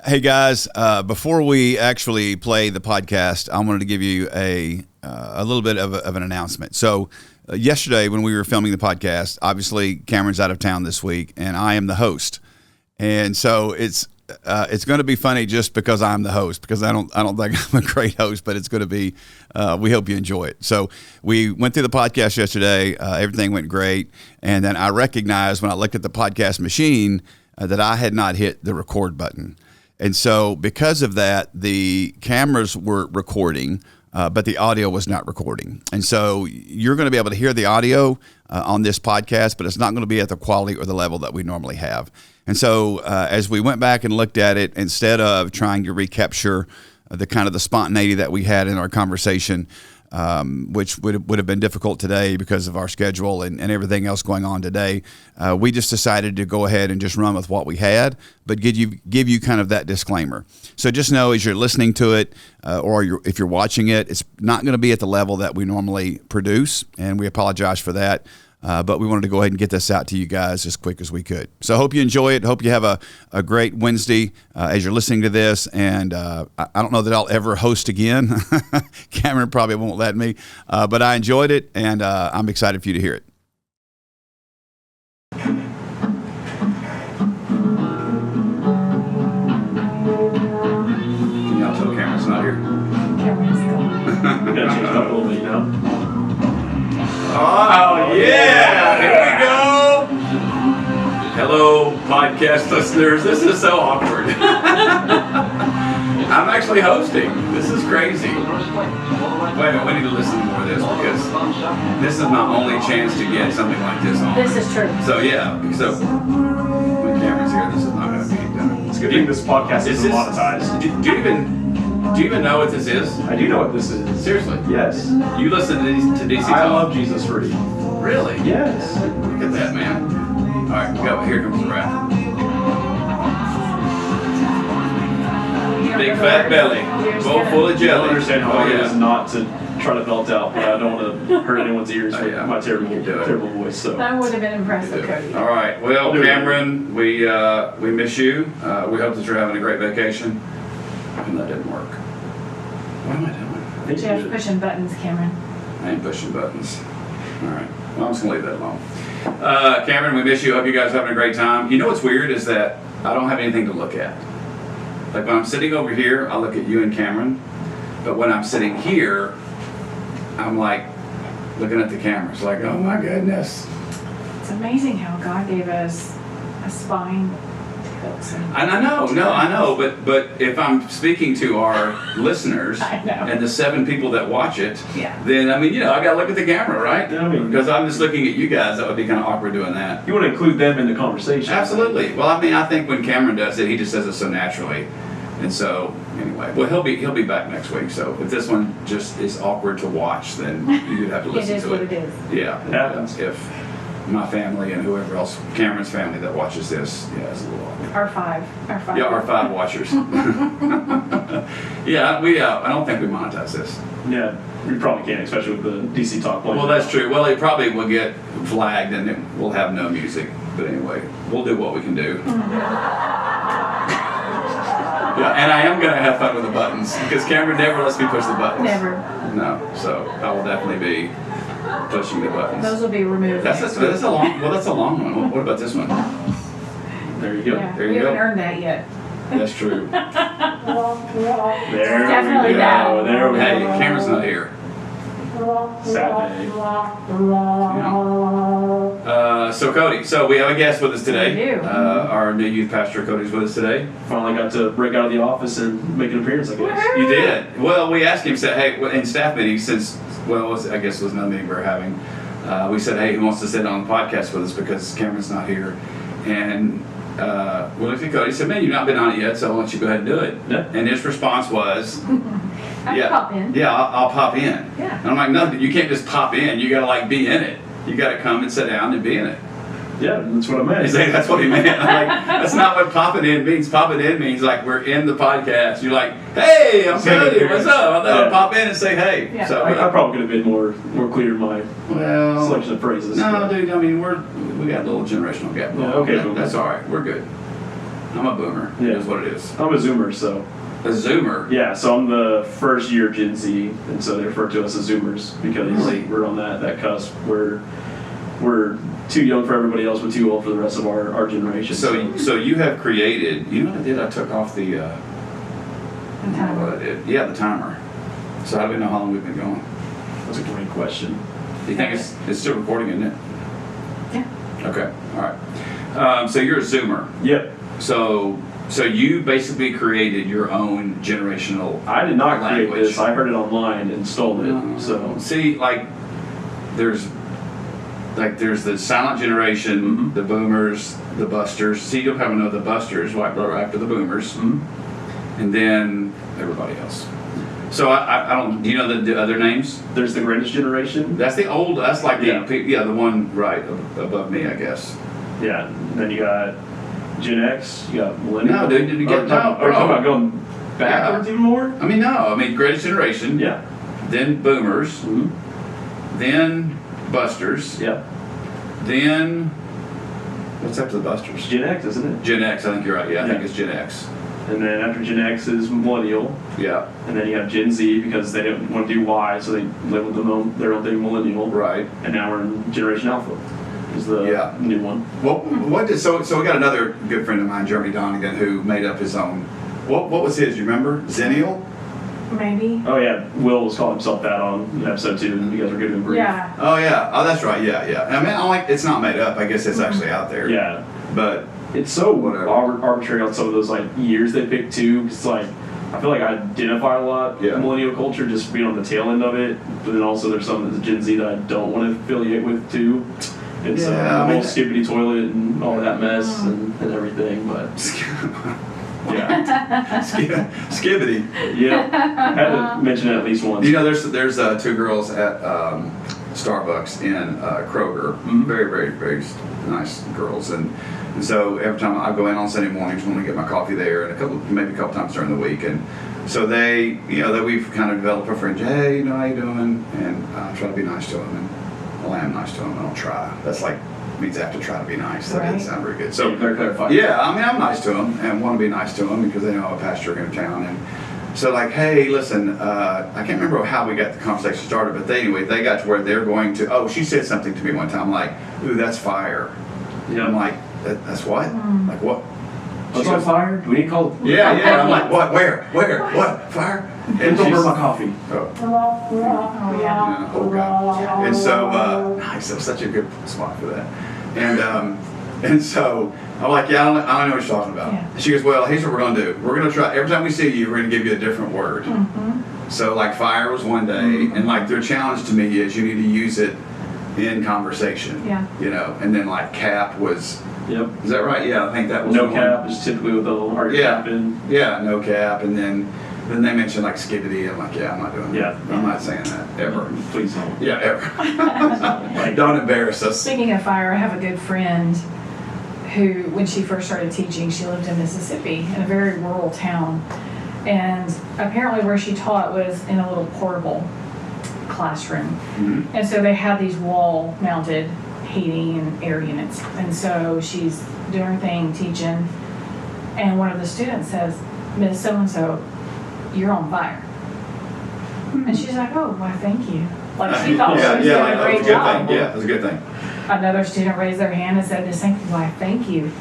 Hey guys, before we actually play the podcast, I wanted to give you a little bit of an announcement. So yesterday when we were filming the podcast, obviously Cameron's out of town this week, and I am the host, and so it's going to be funny just because I'm the host, because I don't think I'm a great host, but it's going to be. We hope you enjoy it. So we went through the podcast yesterday. Everything went great, and then I recognized when I looked at the podcast machine that I had not hit the record button. And so because of that, the cameras were recording, but the audio was not recording. And so you're going to be able to hear the audio on this podcast, but it's not going to be at the quality or the level that we normally have. And so as we went back and looked at it, instead of trying to recapture the kind of the spontaneity that we had in our conversation, which would have been difficult today because of our schedule and everything else going on today, we just decided to go ahead and just run with what we had, but give you kind of that disclaimer. So just know as you're listening to it, or if you're watching it, it's not going to be at the level that we normally produce, and we apologize for that. But we wanted to go ahead and get this out to you guys as quick as we could. So I hope you enjoy it. Hope you have a great Wednesday as you're listening to this. And I don't know that I'll ever host again. Cameron probably won't let me. But I enjoyed it, and I'm excited for you to hear it. Y'all tell Cameron's not here. Cameron's gone. We gotta change it up a little bit, you know? Oh, yeah! Here we go! Hello, podcast listeners. This is so awkward. I'm actually hosting. This is crazy. Wait a minute, we need to listen to more of this because this is my only chance to get something like this on. This is true. So, yeah. So, when Cameron's here, this is not going to be done. It's good thing this podcast is monetized. Do you even know what this is? I do know what this is. Seriously? Yes. You listen to DC Talk? I love Jesus Free. Really? Yes. Look at that, man. All right, go. Here comes the rap. Big fat belly, bowl full of I jelly. don't understand how hard it is not to try to belt out, but I don't want to hurt anyone's ears with my terrible voice. So That would have been impressive, Cody. All right. Well, Cameron, we miss you. We hope that you're having a great vacation. And that didn't work. What am I doing? Jeff pushing buttons, Cameron. I ain't pushing buttons. All right. Well, I'm just going to leave that alone. Cameron, we miss you. Hope you guys are having a great time. You know what's weird is that I don't have anything to look at. Like when I'm sitting over here, I look at you and Cameron. But when I'm sitting here, I'm like looking at the cameras like, oh my goodness. It's amazing how God gave us a spine to help some. And I know, but if I'm speaking to our listeners I know. and the 7 people that watch it, Yeah. then I gotta look at the camera, right? Yeah, I mean- because I'm just looking at you guys. That would be kind of awkward doing that. you want to include them in the conversation. Absolutely. Well, I think when Cameron does it, he just does it so naturally, and so anyway. Well, he'll be back next week. So if this one just is awkward to watch, then you'd have to listen It is to what it. it is. Yeah, It happens. If my family and whoever else, Cameron's family that watches this, it's a little awkward. Our five. Yeah, our 5 watchers. Yeah, I don't think we monetize this. Yeah, we probably can't, especially with the DC Talk playing. Well, that's true. Well, it probably will get flagged and we'll have no music. But anyway, we'll do what we can do. Yeah, and I am going to have fun with the buttons because Cameron never lets me push the buttons. Never. No, so I will definitely be pushing the buttons. Those will be removed. That's a long one. What about this one? There you go. Yeah, There we you haven't go. earned that yet. That's true. There Definitely we go. that. There we Hey, go. Cameron's not here. Sad day. So Cody, we have a guest with us today. We do. Our new youth pastor Cody's with us today. Finally got to break out of the office and make an appearance, I guess. You did. Well, we asked him, said, hey, in staff meetings, I guess it was another meeting we were having, we said, hey, who wants to sit on the podcast with us because Cameron's not here? And we looked at Cody, he said, man, you've not been on it yet, so why don't you go ahead and do it? Yeah. And his response was, I can pop in. yeah, I'll pop in. Yeah. And I'm like, no, you can't just pop in. You got to be in it. You got to come and sit down and be in it. Yeah, that's what I meant. He's like, that's what he meant. I'm like, that's not what popping in means. Popping in means like we're in the podcast. You're like, hey, I'm Cody. What's up? I thought I'd pop in and say hey. Yeah. So I probably could have been more clear in my well, selection of phrases. no, dude. I mean, we got a little generational gap. Yeah, okay, That's all right. We're good. I'm a boomer. Yeah. It is what it is. I'm a Zoomer, so. A Zoomer? Yeah, so I'm the first year Gen Z, and so they refer to us as Zoomers because Really? we're on that cusp. We're too young for everybody else, but too old for the rest of our generation. So you have created, you know what I did? I took off the, And kind what I of- did? Yeah, the timer. So how do we know how long we've been going? That's a great question. Do you think it's still recording, isn't it? Yeah. Okay, all right. So you're a Zoomer. Yep. So you basically created your own generational I did not create language. this. I heard it online and stole it. So see, there's the silent generation, the boomers, the busters. See, you'll have another busters right after the boomers, and then everybody else. So I don't. Do you know the other names? there's the greatest generation. That's the old. That's like Yeah. the one right above me, I guess. Yeah. And then you got Gen X. You got Millennial. No, dude, you get- Are you no, talking bro. about going backwards even more? I mean, no. I mean, greatest generation. Yeah. Then boomers. Mm-hmm. Then busters. Yeah. Then what's after the busters? Gen X, isn't it? Gen X. I think you're right. Yeah, I think Yeah. it's Gen X. And then after Gen X is Millennial. Yeah. And then you have Gen Z because they didn't want to do Y, so they labeled them their own thing Millennial. Right. And now we're in Generation Alpha. Is the Yeah. new one. So we got another good friend of mine, Jeremy Donegan, who made up his own. What was his? You remember? Zennial? Maybe. Oh yeah, Will was calling himself that on episode 2, and you guys were giving him grief. Yeah. Oh yeah. Oh, that's right. Yeah. I mean, it's not made up. I guess it's actually out there. Yeah. But It's so Whatever. arbitrary on some of those years they picked too. 'Cause I feel like I identify a lot with millennial culture just being on the tail end of it. But then also there's some of the Gen Z that I don't want to affiliate with too. It's Yeah, the I mean- whole skibbity toilet and all of that mess and everything. But yeah, Skibbity. yeah, I had to mention it at least once. You know, there's two girls at Starbucks in Kroger. Very, very, very nice girls, and so every time I go in on Sunday mornings when we get my coffee there, and maybe a couple times during the week, and so that we've kind of developed a friendship. Hey, how you doing? And I try to be nice to them, and well, I am nice to them. I don't try. That's means I have to try to be nice. That doesn't sound very good. So you better clarify. yeah, I mean, I'm nice to them and want to be nice to them because they know I'm a pastor in town. And so hey, listen, I can't remember how we got the conversation started, but they got to where they're going to, she said something to me one time like, ooh, that's fire. Yeah. I'm like, that's what? Like what? What's on fire? Do we need to call? Yeah. I'm like, what? Where? What? Fire? And don't burn my coffee. Oh. Oh yeah. Yeah, oh God. And so, nice, that was such a good spot for that. And so I'm like, yeah, I don't know what you're talking about. Yeah. She goes, well, here's what we're going to do. We're going to try, every time we see you, we're going to give you a different word. So fire was one day, and their challenge to me is you need to use it in conversation. Yeah. And then cap was, Yep. is that right? Yeah, I think that was No one. cap is typically with the hard cap in. Yeah, no cap, and then they mentioned skibbity. I'm like, yeah, I'm not doing that. Yeah. I'm not saying that ever. Please don't. Yeah, ever. Don't embarrass us. Speaking of fire, I have a good friend who, when she first started teaching, she lived in Mississippi in a very rural town. And apparently where she taught was in a little portable classroom. Mm-hmm. And so they had these wall-mounted heating and air units. And so she's doing her thing, teaching, and one of the students says, Miss So-and-so, you're on fire. And she's like, oh, why, thank you. She thought she was doing a that great was a good job. thing. Yeah, that was a good thing. Another student raised their hand and said the same thing, why, thank you.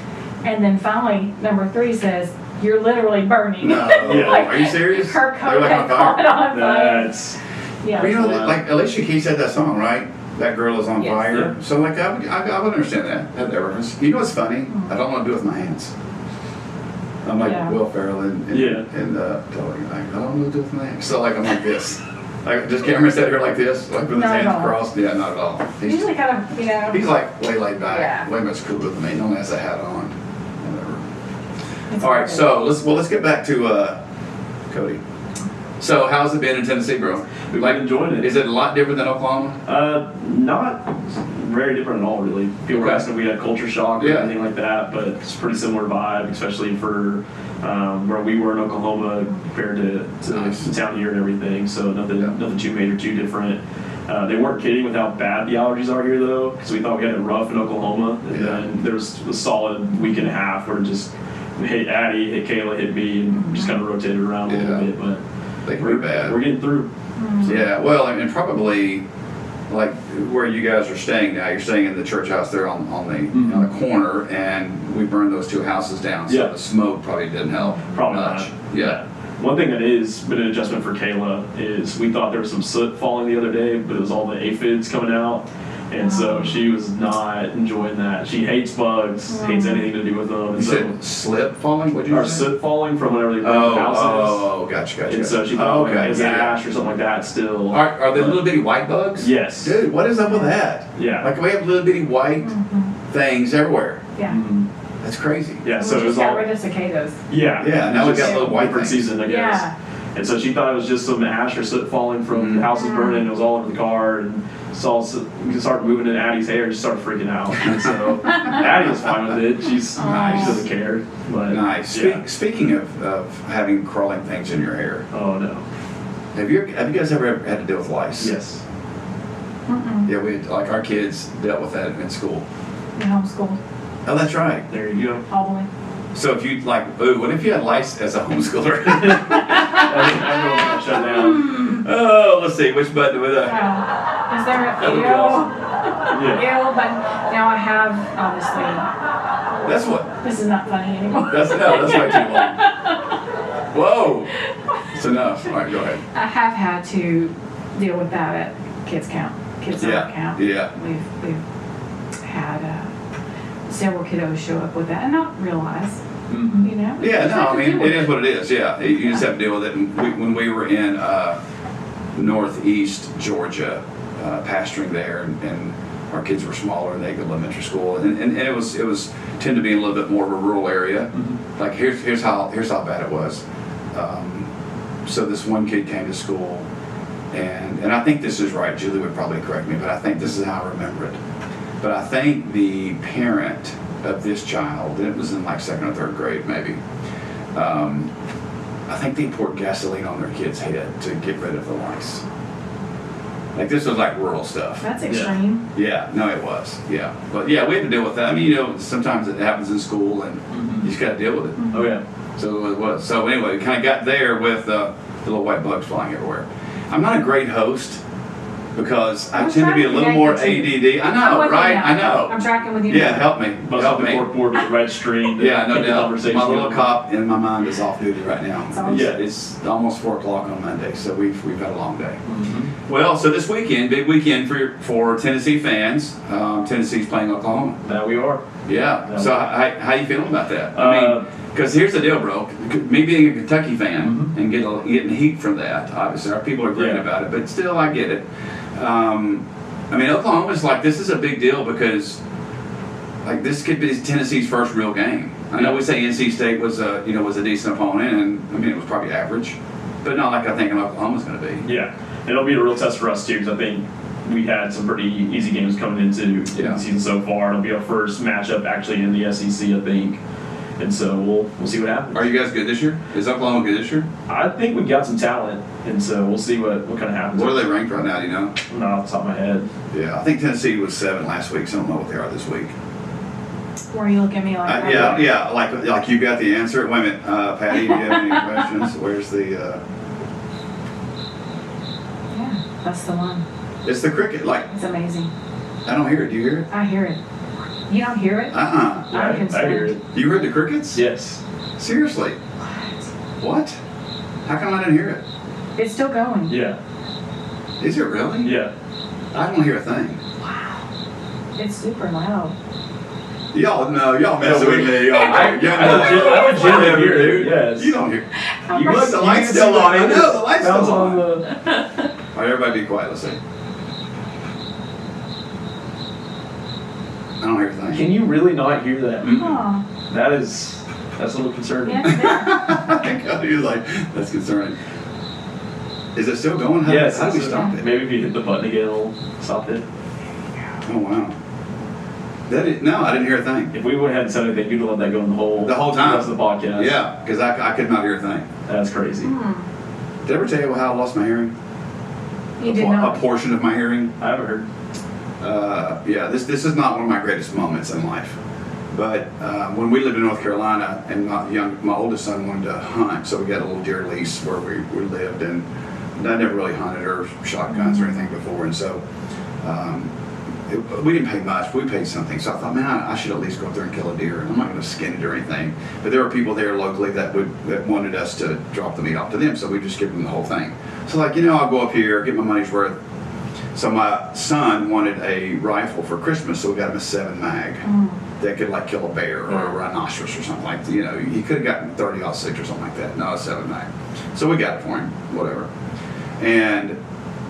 And then finally, number 3 says, you're literally burning. No, Like, are you serious? Her They're coat like had on fire? caught on fire. That's Yeah. But Alicia Keys had that song, right? That girl is on Yes. fire. Yeah. So I would understand that reference. You know what's funny? I don't want to do it with my hands. I'm like Yeah. Will Ferrell and Telly. I don't want to do it with my hands. So I'm like this. Just Cameron sat here like this, with his Not at hands all. crossed. Yeah, not at all. Usually kind of, He's way laid back, Yeah. way much cooler than me. He only has a hat on. Whatever. it's All right, good. so let's get back to Cody. So how's it been in Tennessee, bro? we've been enjoying it. Is it a lot different than Oklahoma? Not very different at all, really. People were Okay. asking if we had culture shock or Yeah. anything like that, but it's a pretty similar vibe, especially for where we were in Oklahoma compared to Nice. the town here and everything. So nothing too major, too different. They weren't kidding with how bad the allergies are here, though, because we thought we had it rough in Oklahoma, and Yeah. then there was a solid week and a half where just hit Addie, hit Kayla, hit me, and just kind of rotated around a little bit. But They can be bad. we're getting through. Yeah, well, and probably like where you guys are staying now, you're staying in the church house there on the corner, and we burned those 2 houses down, so Yeah. the smoke probably didn't help Probably much. not. Yeah. One thing that is been an adjustment for Kayla is we thought there was some soot falling the other day, but it was all the aphids coming out. And so she was not enjoying that. She hates bugs, hates anything to do with them. You And so, said slip falling? What did you or say? soot falling from whenever they burn the houses. Oh, gotcha. And so she thought it was yeah. ash or something like that still. Are they little bitty white bugs? Yes. Dude, what is up with that? Yeah. Like we have little bitty white things everywhere. Yeah. Mhm. That's crazy. Yeah, We so it just was got all. rid of cicadas. Yeah. Yeah, now we got little white different things. season, I guess. Yeah. And so she thought it was just some ash or soot falling from the houses burning. It was all over the car, and started moving in Addie's hair. She started freaking out. And so Addie was fine with it. She doesn't care. But Nice. Yeah. Speaking of having crawling things in your hair, Oh no. have you guys ever had to deal with lice? Yes. Yeah, we like our kids dealt with that in school. We homeschooled Oh, that's right. There you go. all the way. So if you what if you had lice as a homeschooler? Everyone got shut down. Oh, let's see, which button with that? Is there That a would be ew? awesome. Yeah. Ew, but now I have, obviously, That's what. this is not funny anymore. That's way too long. Whoa. It's enough. All right, go ahead. I have had to deal with that at kids camp, kids summer camp. Yeah. We've had several kiddos show up with that and not realize, you know. Yeah, just no, have I to mean, deal with it is what it is. Yeah, you just have to deal with it. And when we were in northeast Georgia, pastoring there, and our kids were smaller, and they go to elementary school, and it was tended to be in a little bit more of a rural area. Like here's how bad it was. So this one kid came to school, and I think this is right. Julie would probably correct me, but I think this is how I remember it. But I think the parent of this child, and it was in like 2nd or 3rd grade maybe, I think they poured gasoline on their kid's head to get rid of the lice. Like this was like rural stuff. That's extreme. Yeah, no, it was. Yeah, but yeah, we had to deal with that. I mean, you know, sometimes it happens in school, and you just got to deal with it. Oh yeah. So it was. So anyway, we kind of got there with the little white bugs flying everywhere. I'm not a great host because I I'm tend to be a trying to little get more you to- ADD. I know, I'm with you right? now. I know. I'm tracking with you. Yeah, now. help me. Must Help have the me. corkboard with the right string. to Yeah, no keep the doubt. conversation My little going. cop in my mind is off duty right now. awesome. Yeah. It's almost 4 o'clock on Monday, so we've had a long day. Mhm. Well, so this weekend, big weekend for Tennessee fans. Tennessee's playing Oklahoma. That we are. Yeah. Yeah. So how you feeling about that? I mean, because here's the deal, bro. Me being a Kentucky fan and getting heat from that, obviously, our people are great Yeah. about it, but still, I get it. I mean, Oklahoma's like, this is a big deal because, like, this could be Tennessee's first real game. I know we say NC State was a decent opponent, and I mean it was probably average, but not like I think Oklahoma's going to be. Yeah. And it'll be a real test for us too, because I think we had some pretty easy games coming into Yeah. the season so far. It'll be our first matchup actually in the SEC, I think. And so we'll see what happens. Are you guys good this year? Is Oklahoma good this year? I think we got some talent, and so we'll see what kind of happens. What are they ranked right now? Do you know? Not off the top of my head. Yeah, I think Tennessee was 7 last week, so I don't know what they are this week. Where you look at me like that? Yeah, like you got the answer. Wait a minute, Patty, do you have any questions? Where's the? Yeah, that's the one. It's the cricket. Like It's amazing. I don't hear it. Do you hear it? I hear it. You don't hear it? I'm I concerned. hear it. You heard the crickets? Yes. Seriously? What? How come I didn't hear it? It's still going. Yeah. Is it really? Yeah. I don't hear a thing. Wow. It's super loud. Y'all messing with me. I legitimately hear it. Yes. You don't hear. You Look, the light's still on. I know the light's Bounce still on. on All right, everybody, be quiet. Let's see. I don't hear a thing. Can you really not hear that? Oh, That's a little concerning. yeah, God, he was like, that's concerning. Is it still going? Yes. How do we stop it? Maybe if you hit the button again, it'll stop it. Oh wow. No, I didn't hear a thing. If we went ahead and said anything, you'd have let that go in The whole time. The rest of the podcast. Yeah, because I could not hear a thing. That's crazy. Did I ever tell you how I lost my hearing? You did A not. portion of my hearing. I haven't heard. Yeah, this is not one of my greatest moments in life. But when we lived in North Carolina, and my oldest son wanted to hunt, so we got a little deer lease where we lived, and I never really hunted or shot guns or anything before, and so we didn't pay much. We paid something, so I thought, man, I should at least go up there and kill a deer. I'm not going to skin it or anything. But there were people there locally that wanted us to drop the meat off to them, so we just give them the whole thing. So like, I'll go up here, get my money's worth. So my son wanted a rifle for Christmas, so we got him a 7 mag that could like kill a bear or a rhinoceros or something like that. He could have gotten 30-06 or something like that. No, a 7 mag. So we got it for him, whatever. And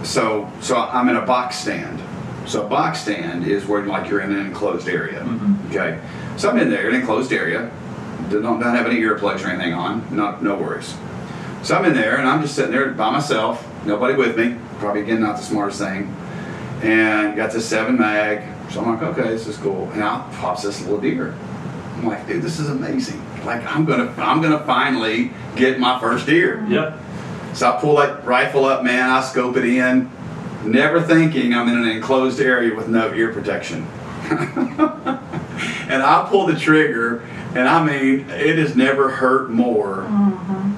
so I'm in a box stand. So a box stand is where like you're in an enclosed area. Okay. So I'm in there, an enclosed area. Don't have any earplugs or anything on. No worries. So I'm in there and I'm just sitting there by myself, nobody with me. Probably again not the smartest thing. And got this 7 mag. So I'm like, okay, this is cool. And out pops this little deer. I'm like, dude, this is amazing. Like I'm gonna finally get my first deer. Yep. So I pull that rifle up, man, I scope it in, never thinking I'm in an enclosed area with no ear protection. And I pull the trigger, and I mean, it has never hurt more.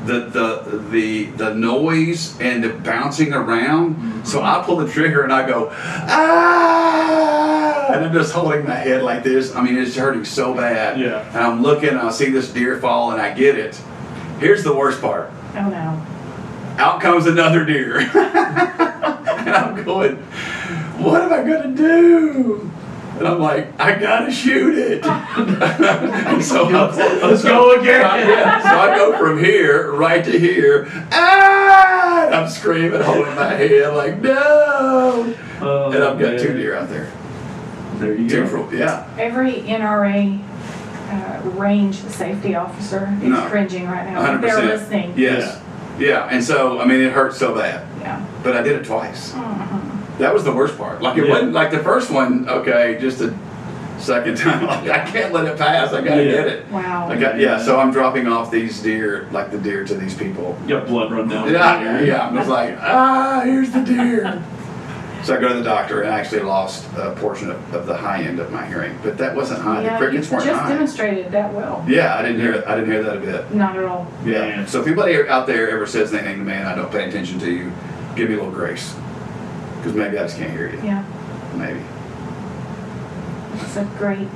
The noise and the bouncing around. So I pull the trigger and I go, ah! And I'm just holding my head like this. I mean, it's hurting so bad. Yeah. And I'm looking, and I see this deer fall, and I get it. Here's the worst part. Oh no. Out comes another deer. And I'm going, what am I going to do? And I'm like, I got to shoot it. And so Let's go again. So I go from here right to here. Ah! And I'm screaming, holding my head like, no. Oh, And I've got man. 2 deer out there. There you go. Yeah. Every NRA range safety officer is No. cringing right now. 100%. They're listening. Yes. Yeah. And so, I mean, it hurt so bad. Yeah. But I did it twice. Mhm. That was the worst part. Like it Yeah. wasn't like the first one. Okay, just a second time. Like I can't let it pass. I gotta get it. Wow. So I'm dropping off these deer, like the deer, to these people. You got blood run down. Yeah. I was like, here's the deer. So I go to the doctor and I actually lost a portion of the high end of my hearing, but that wasn't high. Yeah, The crickets you weren't just high. demonstrated that well. Yeah, I didn't hear it. I didn't hear that a bit. Not at all. Yeah. Man. So if anybody out there ever says anything to me and I don't pay attention to you, give me a little grace, because maybe I just can't hear you. Yeah. Maybe. It's a great.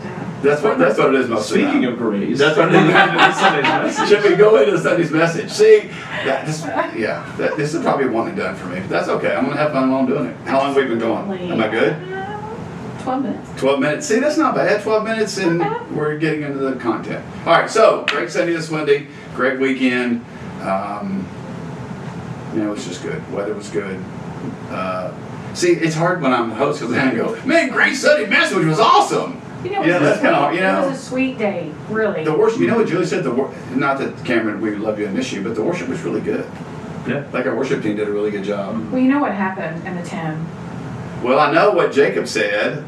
That's what it is most of the time. Speaking of grace, That's what it is. Sunday's message. Should we go into Sunday's message? See, this is probably one and done for me. But that's okay. I'm gonna have fun while I'm doing it. How long have we been going? Am I good? 12 minutes. 12 minutes. See, that's not bad. 12 minutes, and we're getting into the content. All right. So great Sunday this Monday. Great weekend. It's just good. Weather was good. See, it's hard when I'm the host because I go, man, great Sunday message was awesome. That's kind of, It was a sweet day, really. The worship, what Julie said, not that Cameron, we love you and miss you, but the worship was really good. Yeah. Like our worship team did a really good job. Well, you know what happened in the 10. Well, I know what Jacob said,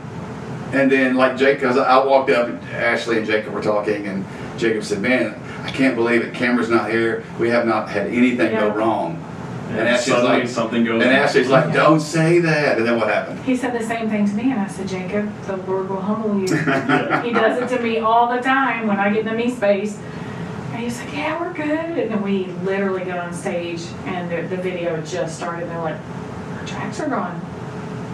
and then like Jacob, I walked up, and Ashley and Jacob were talking, and Jacob said, man, I can't believe it, Cameron's not here, we have not had anything go wrong. And Ashley's suddenly like, something goes. and Ashley's like, don't say that. And then what happened? He said the same thing to me, and I said, Jacob, the Lord will humble you. He does it to me all the time when I get in the me space. And he's like, yeah, we're good. And then we literally got on stage, and the video just started, and they're like, our tracks are gone.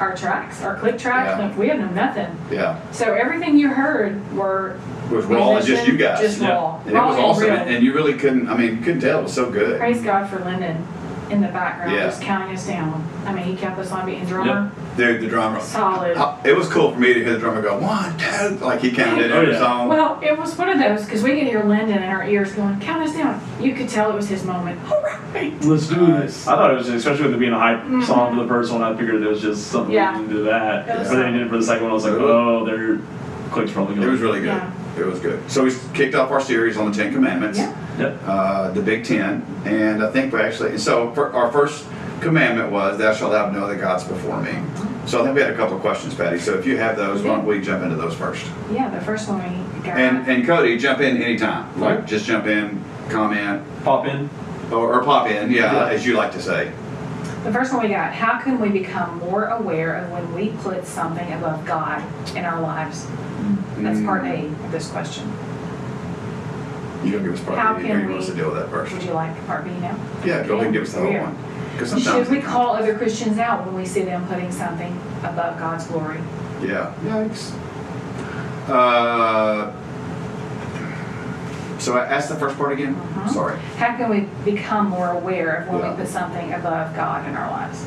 Our tracks, our click tracks, Yeah. we have no nothing. Yeah. So everything you heard Was raw and just you guys. Just raw. And it Raw was awesome. real. And you really couldn't, you couldn't tell. It was so good. Praise God for Lyndon in the background, Yeah. just counting us down. He kept us on beat, and drummer, Dude, the drummer. solid. It was cool for me to hear the drummer go, 1, 2, like he counted Oh, every yeah. song. Well, it was one of those, because we could hear Lyndon in our ears going, count us down. You could tell it was his moment. All right. Let's do this. I thought it was just, especially with it being a hype song for the first one, I figured it was just something Yeah. to do that. It was But then he did it for the second one, I was like, oh, their clicks probably good. It was really good. Yeah. It was good. So we kicked off our series on the 10 Commandments, Yeah. Yep. the Big 10. And I think our first commandment was, thou shalt have no other gods before me. So I think we had a couple of questions, Patty. So if you have those, why don't we jump into those first? Yeah, the first one we got. And Cody, jump in anytime. Like, just jump in, comment, Pop in. or pop in, Yeah. as you like to say. The first one we got, how can we become more aware of when we put something above God in our lives? That's part A of this question. You gonna give us part How B, can or you want us we- to deal with that first? Would you like part B now? Yeah, go ahead and give us the whole Yeah. one. Because sometimes Should we call other Christians out when we see them putting something above God's glory? Yeah. Yikes. So ask the first part again. Sorry. How can we become more aware of when Yeah. we put something above God in our lives?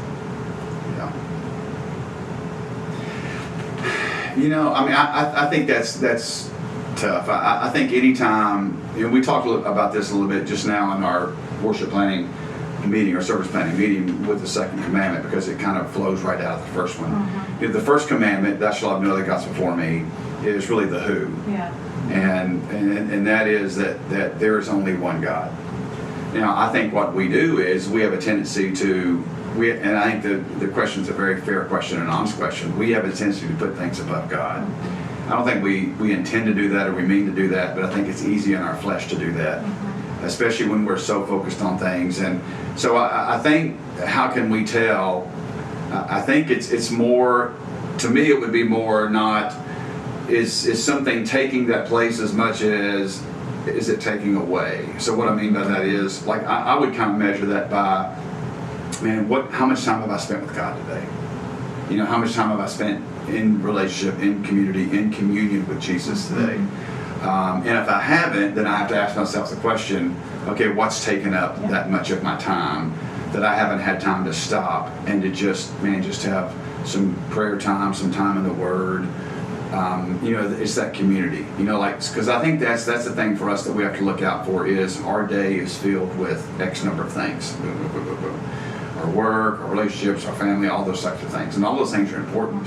Yeah. You know, I mean, I think that's tough. I think anytime, we talked about this a little bit just now in our worship planning meeting or service planning meeting with the second commandment, because it kind of flows right out of the first one. The first commandment, thou shalt have no other gods before me, is really the who. Yeah. And that is that there is only one God. Now, I think what we do is we have a tendency to, and I think the question is a very fair question, an honest question. We have a tendency to put things above God. I don't think we intend to do that or we mean to do that, but I think it's easy in our flesh to do that, especially when we're so focused on things. And so I think, how can we tell? I think it's more, to me it would be more not, is something taking that place as much as is it taking away? So what I mean by that is, like, I would kind of measure that by, man, how much time have I spent with God today? You know, how much time have I spent in relationship, in community, in communion with Jesus today? And if I haven't, then I have to ask myself the question, okay, what's taken up that much of my time that I haven't had time to stop and to just have some prayer time, some time in the Word. It's that community, because I think that's the thing for us that we have to look out for, is our day is filled with X number of things. Our work, our relationships, our family, all those types of things. And all those things are important.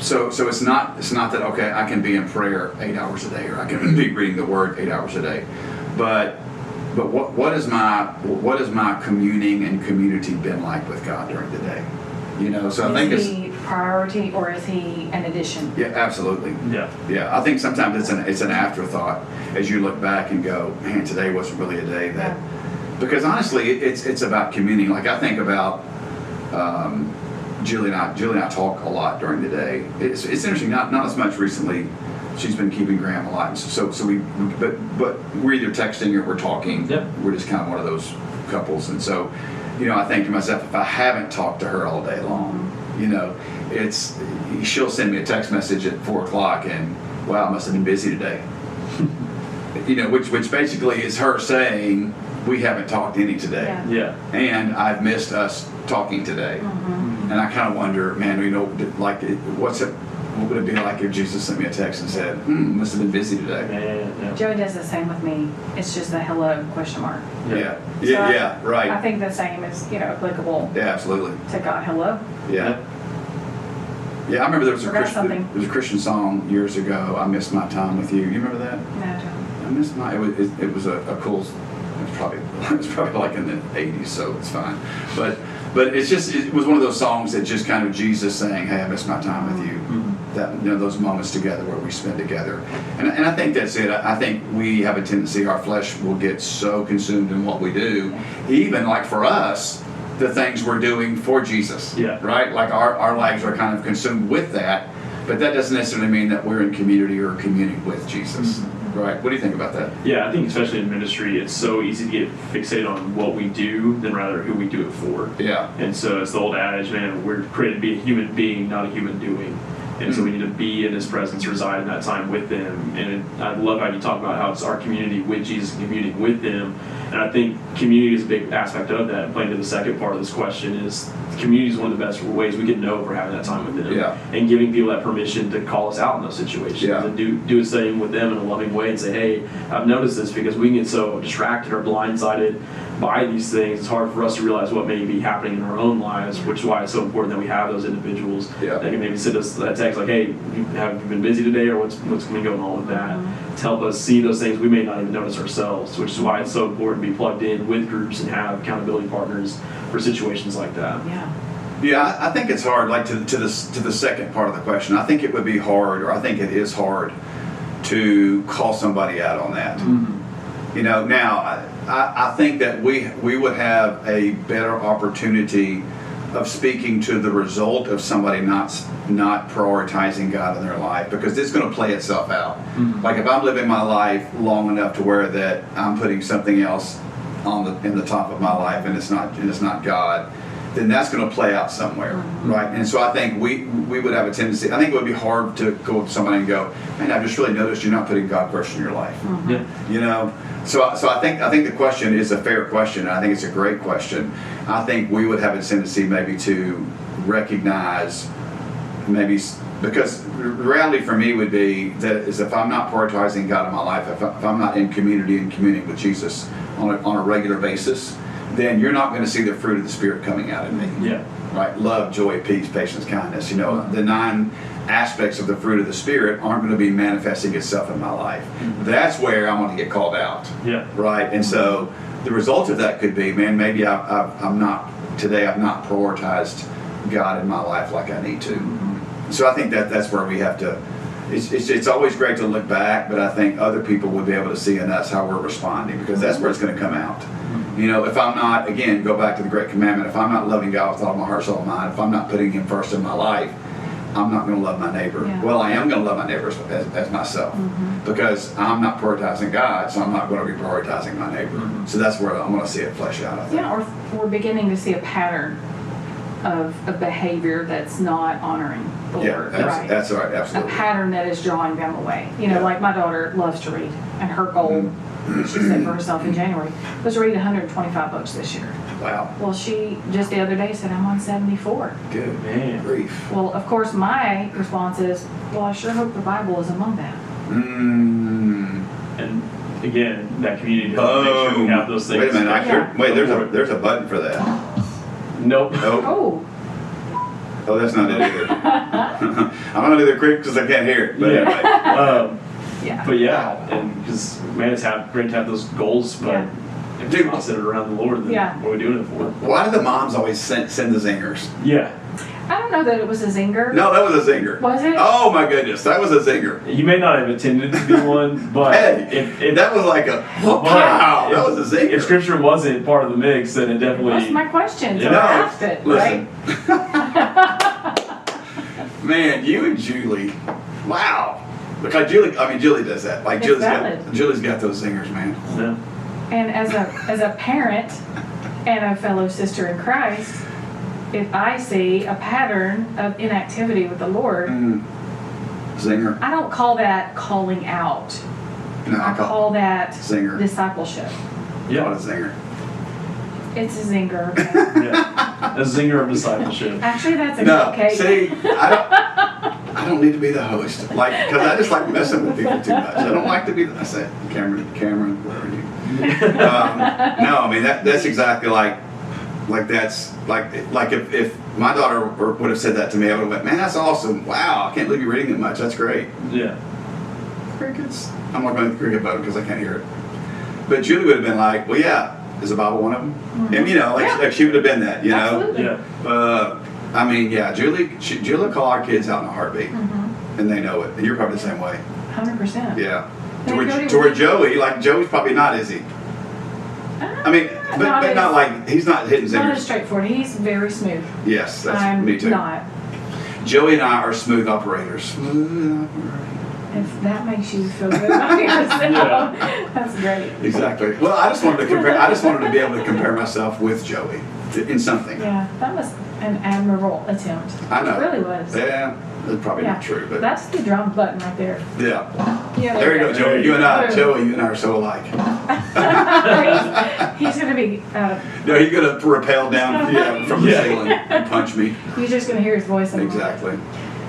So it's not that, okay, I can be in prayer 8 hours a day, or I can be reading the Word 8 hours a day. But what is my communing and community been like with God during the day? So I think is he priority or is he an addition? Yeah, absolutely. Yeah. I think sometimes it's an afterthought as you look back and go, man, today wasn't really a day that. Yeah. Because honestly, it's about communing. Like, I think about Julie and I talk a lot during the day. It's interesting, not as much recently. She's been keeping Graham a lot, so but we're either texting or we're talking. Yep. We're just kind of one of those couples, and so I think to myself, if I haven't talked to her all day long, she'll send me a text message at 4:00 and, wow, I must have been busy today. Which basically is her saying, we haven't talked any today. Yeah. And I've missed us talking today. And I kind of wonder, man, what would it be like if Jesus sent me a text and said, must have been busy today? Yeah. Joey does the same with me. It's just the hello question mark. Yeah, right. I think the same is, applicable Yeah, absolutely. to God. Hello. Yeah. Yeah, I remember there was Something. a Christian song years ago, I Miss My Time With You. You remember that? No, I don't. I miss it was a cool, it was probably like in the 80s, so it's fine. But it was one of those songs that just kind of Jesus saying, hey, I miss my time with you. That, those moments together where we spend together. And I think that's it. I think we have a tendency, our flesh will get so consumed in what we do, even like for us, the things we're doing for Jesus. Yeah. Right? Like our lives are kind of consumed with that, but that doesn't necessarily mean that we're in community or communing with Jesus. Right? What do you think about that? Yeah, I think especially in ministry, it's so easy to get fixated on what we do than rather who we do it for. Yeah. And so it's the old adage, man, we're created to be a human being, not a human doing. And so we need to be in His presence, reside in that time with Him. And I love how you talk about how it's our community with Jesus, communing with Him. And I think community is a big aspect of that. Playing to the second part of this question is community is one of the best ways we can know if we're having that time with Him. Yeah. And giving people that permission to call us out in those situations. Yeah. And do the same with them in a loving way and say, hey, I've noticed this, because we can get so distracted or blindsided by these things. It's hard for us to realize what may be happening in our own lives, which is why it's so important that we have those individuals that can maybe send us that text like, hey, have you been busy today, or what's been going on with that, to help us see those things we may not even notice ourselves, which is why it's so important to be plugged in with groups and have accountability partners for situations like that. Yeah, I think it's hard, like to the second part of the question. I think it would be hard, or I think it is hard to call somebody out on that. Now I think that we would have a better opportunity of speaking to the result of somebody not prioritizing God in their life, because it's going to play itself out. Like if I'm living my life long enough to where that I'm putting something else in the top of my life, and it's not God, then that's going to play out somewhere, right? And so I think we would have a tendency. I think it would be hard to go to somebody and go, "Man, I've just really noticed you're not putting God first in your life." Yeah. You know, so I think the question is a fair question, and I think it's a great question. I think we would have a tendency maybe to recognize, because the reality for me would be that is if I'm not prioritizing God in my life, if I'm not in community and communing with Jesus on a regular basis, then you're not going to see the fruit of the Spirit coming out in me. Yeah. Right? Love, joy, peace, patience, kindness. You know, the 9 aspects of the fruit of the Spirit aren't going to be manifesting itself in my life. That's where I'm going to get called out. Yeah. Right? And so the result of that could be, man, maybe I've not prioritized God in my life like I need to. So I think that's where we have to. It's always great to look back, but I think other people would be able to see in us how we're responding, because that's where it's going to come out. You know, if I'm not, again, go back to the great commandment, if I'm not loving God with all my heart, soul, and mind, if I'm not putting Him first in my life, I'm not going to love my neighbor. Yeah. Well, I am going to love my neighbor as myself, because I'm not prioritizing God, so I'm not going to be prioritizing my neighbor. So that's where I'm going to see it flesh out, I think. Yeah, or we're beginning to see a pattern of a behavior that's not honoring the Yeah, Lord. that's right, A absolutely. pattern that is drawing them away. You know, Yeah. like my daughter loves to read, and her goal, she set for herself in January, was to read 125 books this year. Wow. Well, she just the other day said, I'm on 74. Good. Man. Grief. Well, of course, my response is, well, I sure hope the Bible is among that. And again, that community to help make sure we have those things. Wait a minute. Yeah. There's a button for that. Nope. Oh, Oh, that's not it either. I'm going to do the quick because I can't hear it. But anyway. yeah. But yeah, and because man, it's great to have those goals, but Yeah. if it's not centered around the Lord, then Yeah. what are we doing it for? Why do the moms always send the zingers? Yeah, I don't know that it was a zinger. No, that was a zinger. Was it? Oh my goodness, that was a zinger. you may not have intended to be one, but Hey, if that was like a wow. That was a zinger. If Scripture wasn't part of the mix, then it definitely. That's my question, so Yeah. I asked it, Listen. right? Man, you and Julie, wow. Because Julie does that. Like It's valid. Julie's got those zingers, man. Yeah. And as a parent and a fellow sister in Christ, if I see a pattern of inactivity with the Lord, Zinger. I don't call that calling out. No, I call that zinger. discipleship. Call it a Yeah. zinger. It's a zinger. Yeah. A zinger of discipleship. Actually, that's a No, cupcake. see, I don't need to be the host, like, because I just like messing with people too much. I don't like to be. I said, Cameron, whatever you. No, I mean that's exactly like that's like if my daughter would have said that to me, I would have went, man, that's awesome. Wow, I can't believe you're reading that much. That's great. Yeah. Crickets. I'm not going to the cricket button because I can't hear it. But Julie would have been like, well, yeah, is the Bible one of them? And you know, like she would have been that, you know. Absolutely. Yeah. I mean, yeah, Julie will call our kids out in a heartbeat, and they know it. And you're probably the same way. 100%. Yeah. And Cody, To where Joey, like Joey's probably not, is he? I mean, but not like he's not hitting Not as zingers. straightforward. He's very smooth. Yes, that's I'm me too. not. Joey and I are smooth operators. Smooth operators. If that makes you feel good about yourself, Yeah. that's great. Exactly. Well, I just wanted to compare. I just wanted to be able to compare myself with Joey in something. Yeah, that was an admirable attempt. I know. It really was. Yeah, that's probably not true, but That's the drum button right there. yeah. Yeah, There you go, Joey. You and I, Boom. Joey, you and I are so alike. he's going to be, No, you're gonna rappel down from the Yeah. ceiling and punch me. you're just going to hear his voice. in a moment. Exactly.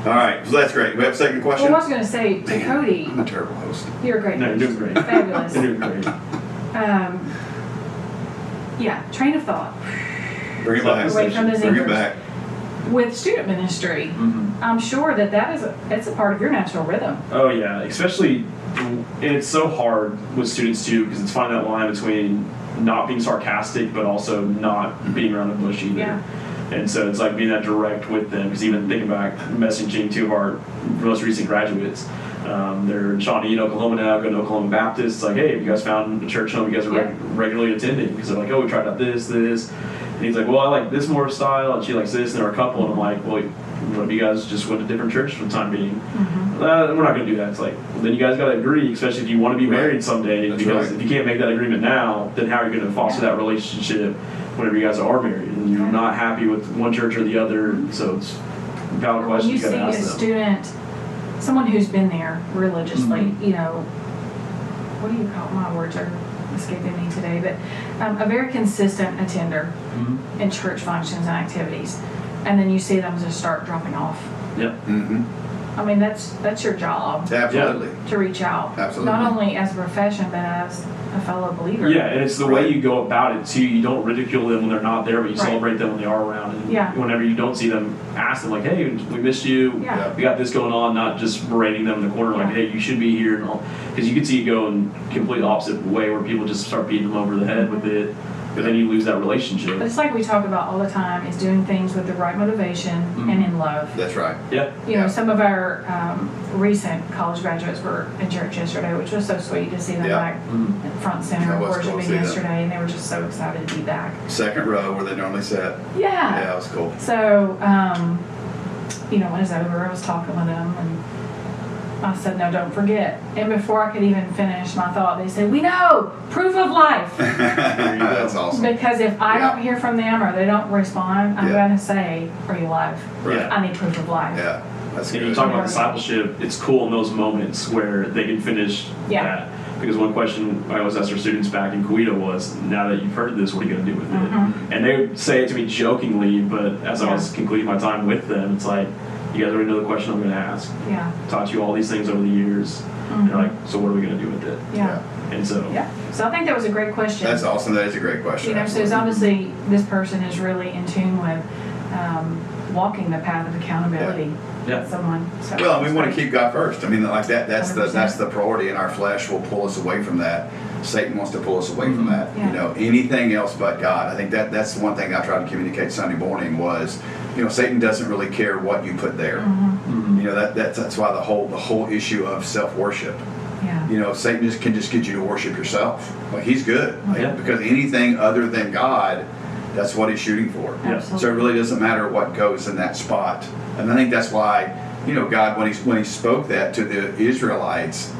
All right, so that's great. We have a second question. Well, I was going to say to Man, Cody, I'm a terrible host. you're a great No, you're host. doing great. Fabulous. You're doing great. Yeah, train of thought. Bring it back. Away from the Bring it zingers. back. With student ministry, Mm-hmm. I'm sure that is it's a part of your natural rhythm. Oh yeah, especially, and it's so hard with students too because it's finding that line between not being sarcastic but also not beating around the bush either. Yeah. And so it's like being that direct with them because even thinking back, messaging two of our most recent graduates, They're in Shawnee, Oklahoma now, going to Oklahoma Baptist. It's like, hey, have you guys found a church home you guys are regularly attending? Because they're like, oh, we tried out this. And he's like, well, I like this more style, and she likes this, and they're a couple. And I'm like, well, what if you guys just went to different churches for the time being? We're not going to do that. It's like, well, then you guys got to agree, especially if you want to be married someday. That's because right. if you can't make that agreement now, then how are you going to foster that relationship whenever you guys are married? And you're not happy with one church or the other. So it's a valid When question you you got see to a ask them. student, someone who's been there religiously, you know, what do you call, my words are escaping me today, but a very consistent attender in church functions and activities, and then you see them just start dropping off. Yep. I mean, that's your job Absolutely. to reach out, Absolutely. not only as a profession but as a fellow believer. Yeah, and it's the way you go about it too. You don't ridicule them when they're not there, but you Right. celebrate them when they are around. And Yeah. whenever you don't see them, ask them like, "Hey, we missed you. Yeah. We got this going on." Not just berating them in the corner like, Yeah. "Hey, you should be here," and all. Because you can see it go in complete opposite way where people just start beating them over the head with it, but then you lose that relationship. But it's like we talk about all the time, is doing things with the right motivation and in love. That's right. Yeah. You know, some of our recent college graduates were in church yesterday, which was so sweet to see them Yeah. back at front center That was cool to worshiping see them. yesterday, and they were just so excited to be back. Second row where they normally sit. Yeah. Yeah, it was cool. So, you know, when it was over, I was talking with them, and I said, no, don't forget. And before I could even finish my thought, they said, we know, proof of life. That's awesome. Because if I Yeah. don't hear from them or they don't respond, I'm Yeah. going to say, are you alive? Right. I need proof of life. Yeah, that's And good. you talk about discipleship, it's cool in those moments where they can finish Yeah. that. Because one question I always asked our students back in Coweta was, now that you've heard this, what are you going to do with it? And they would say it to me jokingly, but as I was concluding my time with them, it's like, you guys already know the question I'm going to ask. Yeah. Taught you all these things over the years. And they're like, so what are we going to do with it? Yeah. And so, Yeah. So I think that was a great question. That's awesome. That is a great question. You know, so it's obviously this person is really in tune with walking the path of accountability. Yeah. Someone. So Well, we it's want to great. keep God first. I mean, like that's 100%. the priority, and our flesh will pull us away from that. Satan wants to pull us away from that. Yeah. You know, anything else but God. I think that's the one thing I tried to communicate Sunday morning was, you know, Satan doesn't really care what you put there. You know, that's why the whole issue of self-worship. Yeah. You know, Satan can just get you to worship yourself. Like he's good. Like, Yeah. because anything other than God, that's what he's shooting for. Absolutely. So it really doesn't matter what goes in that spot. And I think that's why, you know, God, when he spoke that to the Israelites,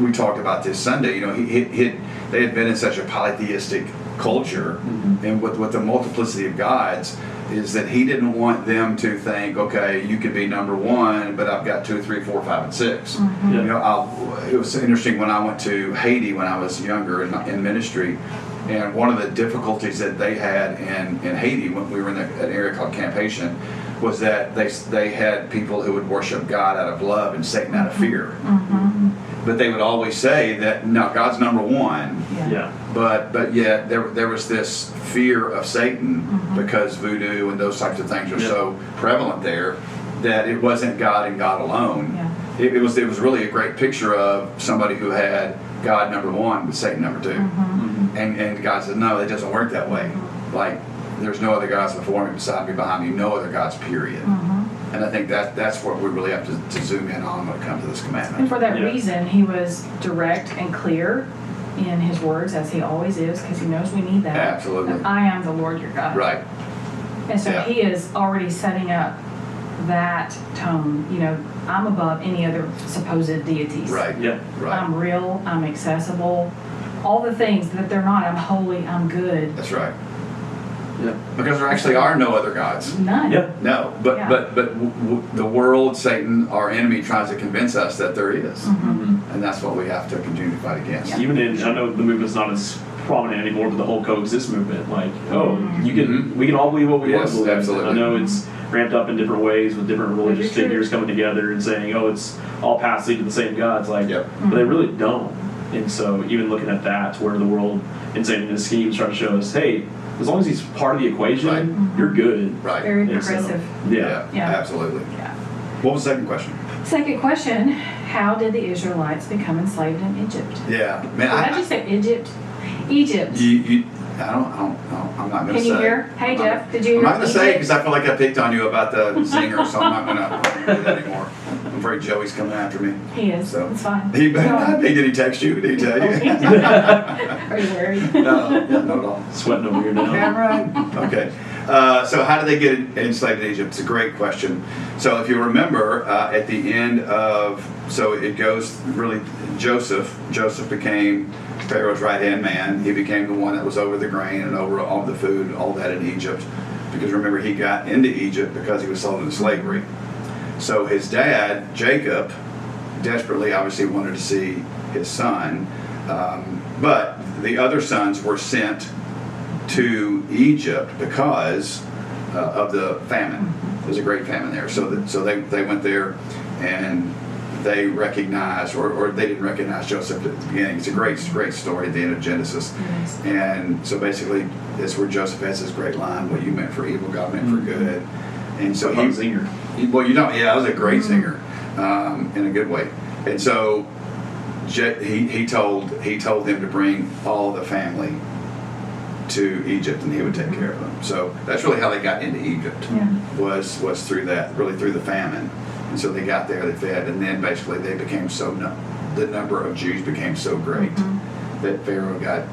we talked about this Sunday, you know, they had been in such a polytheistic culture, and with the multiplicity of gods, is that he didn't want them to think, okay, you could be number one, but I've got 2, 3, 4, 5, and 6. You know, it was interesting when I went to Haiti when I was younger in ministry, and one of the difficulties that they had in Haiti when we were in an area called Camp Haitian was that they had people who would worship God out of love and Satan out of fear. But they would always say that, no, God's number one. yeah. But yet there was this fear of Satan because voodoo and those types of things are so prevalent there that it wasn't God and God alone. Yeah. It was really a great picture of somebody who had God number one with Satan number two. And God said, no, it doesn't work that way. Like, there's no other gods before me, beside me, behind me, no other gods, period. And I think that's what we really have to zoom in on when it comes to this And commandment. for that Yeah. reason, he was direct and clear in his words, as he always is, because he knows we need that. Absolutely. And I am the Lord your God. Right. And so Yeah. he is already setting up that tone. You know, I'm above any other supposed deities. Right. Yeah. Right. I'm real, I'm accessible, all the things that they're not. I'm holy, I'm good. That's right. Yeah. Because there actually are no other gods. None. Yeah. No, but Yeah. but the world, Satan, our enemy, tries to convince us that there is, and that's what we have to continue to fight against. Yeah. Even in, I know the movement's not as prominent anymore, but the whole coexist movement, like, oh, we can all believe what we want Yes, to believe. absolutely. And I know it's ramped up in different ways with different religious Very true. figures coming together and saying, oh, it's all paths lead to the same gods, like, Yep. but they really don't. And so even looking at that, where the world and saying this scheme is trying to show us, hey, as long as he's part of the equation, Right. you're good. Right. Very And so, progressive. yeah. Yeah. Absolutely. Yeah. What was the second question? Second question: how did the Israelites become enslaved in Egypt? Yeah, man. Did I just say Egypt? Egypt. I'm not going to say. Can you hear? Hey, I'm not- Jeff, did you hear I'm not going to say Egypt? because I feel like I picked on you about the zinger, so I'm not going to do that anymore. afraid Joey's coming after me. He is. So- It's fine. He better Go not on. be. Did he text you? Did he tell you? Are you worried? No, not at all. Sweating over here now. Cameron? Okay. So how did they get enslaved in Egypt? It's a great question. So if you remember, at the end of, so it goes really, Joseph became Pharaoh's right-hand man. He became the one that was over the grain and over all the food, all that in Egypt. Because remember, he got into Egypt because he was sold into slavery. So his dad, Jacob, desperately obviously wanted to see his son. But the other sons were sent to Egypt because of the famine. There's a great famine there. So they went there and they recognized, or they didn't recognize Joseph at the beginning. It's a great story at the end of Genesis. Yes. And so basically, that's where Joseph has this great line, what you meant for evil, God meant for good. And so What a singer. well, I was a great singer, in a good way. And so he told them to bring all the family to Egypt, and he would take care of them. So that's really how they got into Egypt. Yeah. Was through that, really through the famine. And so they got there, they fed, and then basically they became the number of Jews became so great that Pharaoh got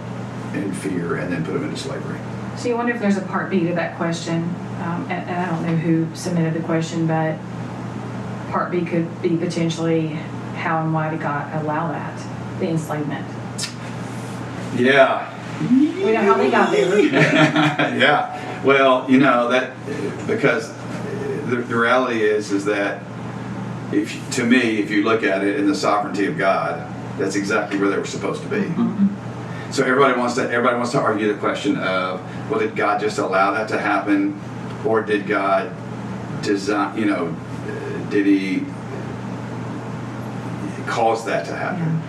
in fear and then put them into slavery. So you wonder if there's a part B to that question, and I don't know who submitted the question, but part B could be potentially how and why did God allow that, the enslavement? Yeah. We know how they got there. Yeah. Well, that because the reality is that if you look at it in the sovereignty of God, that's exactly where they were supposed to be. So everybody wants to argue the question of, well, did God just allow that to happen, or did God design? Did He cause that to happen?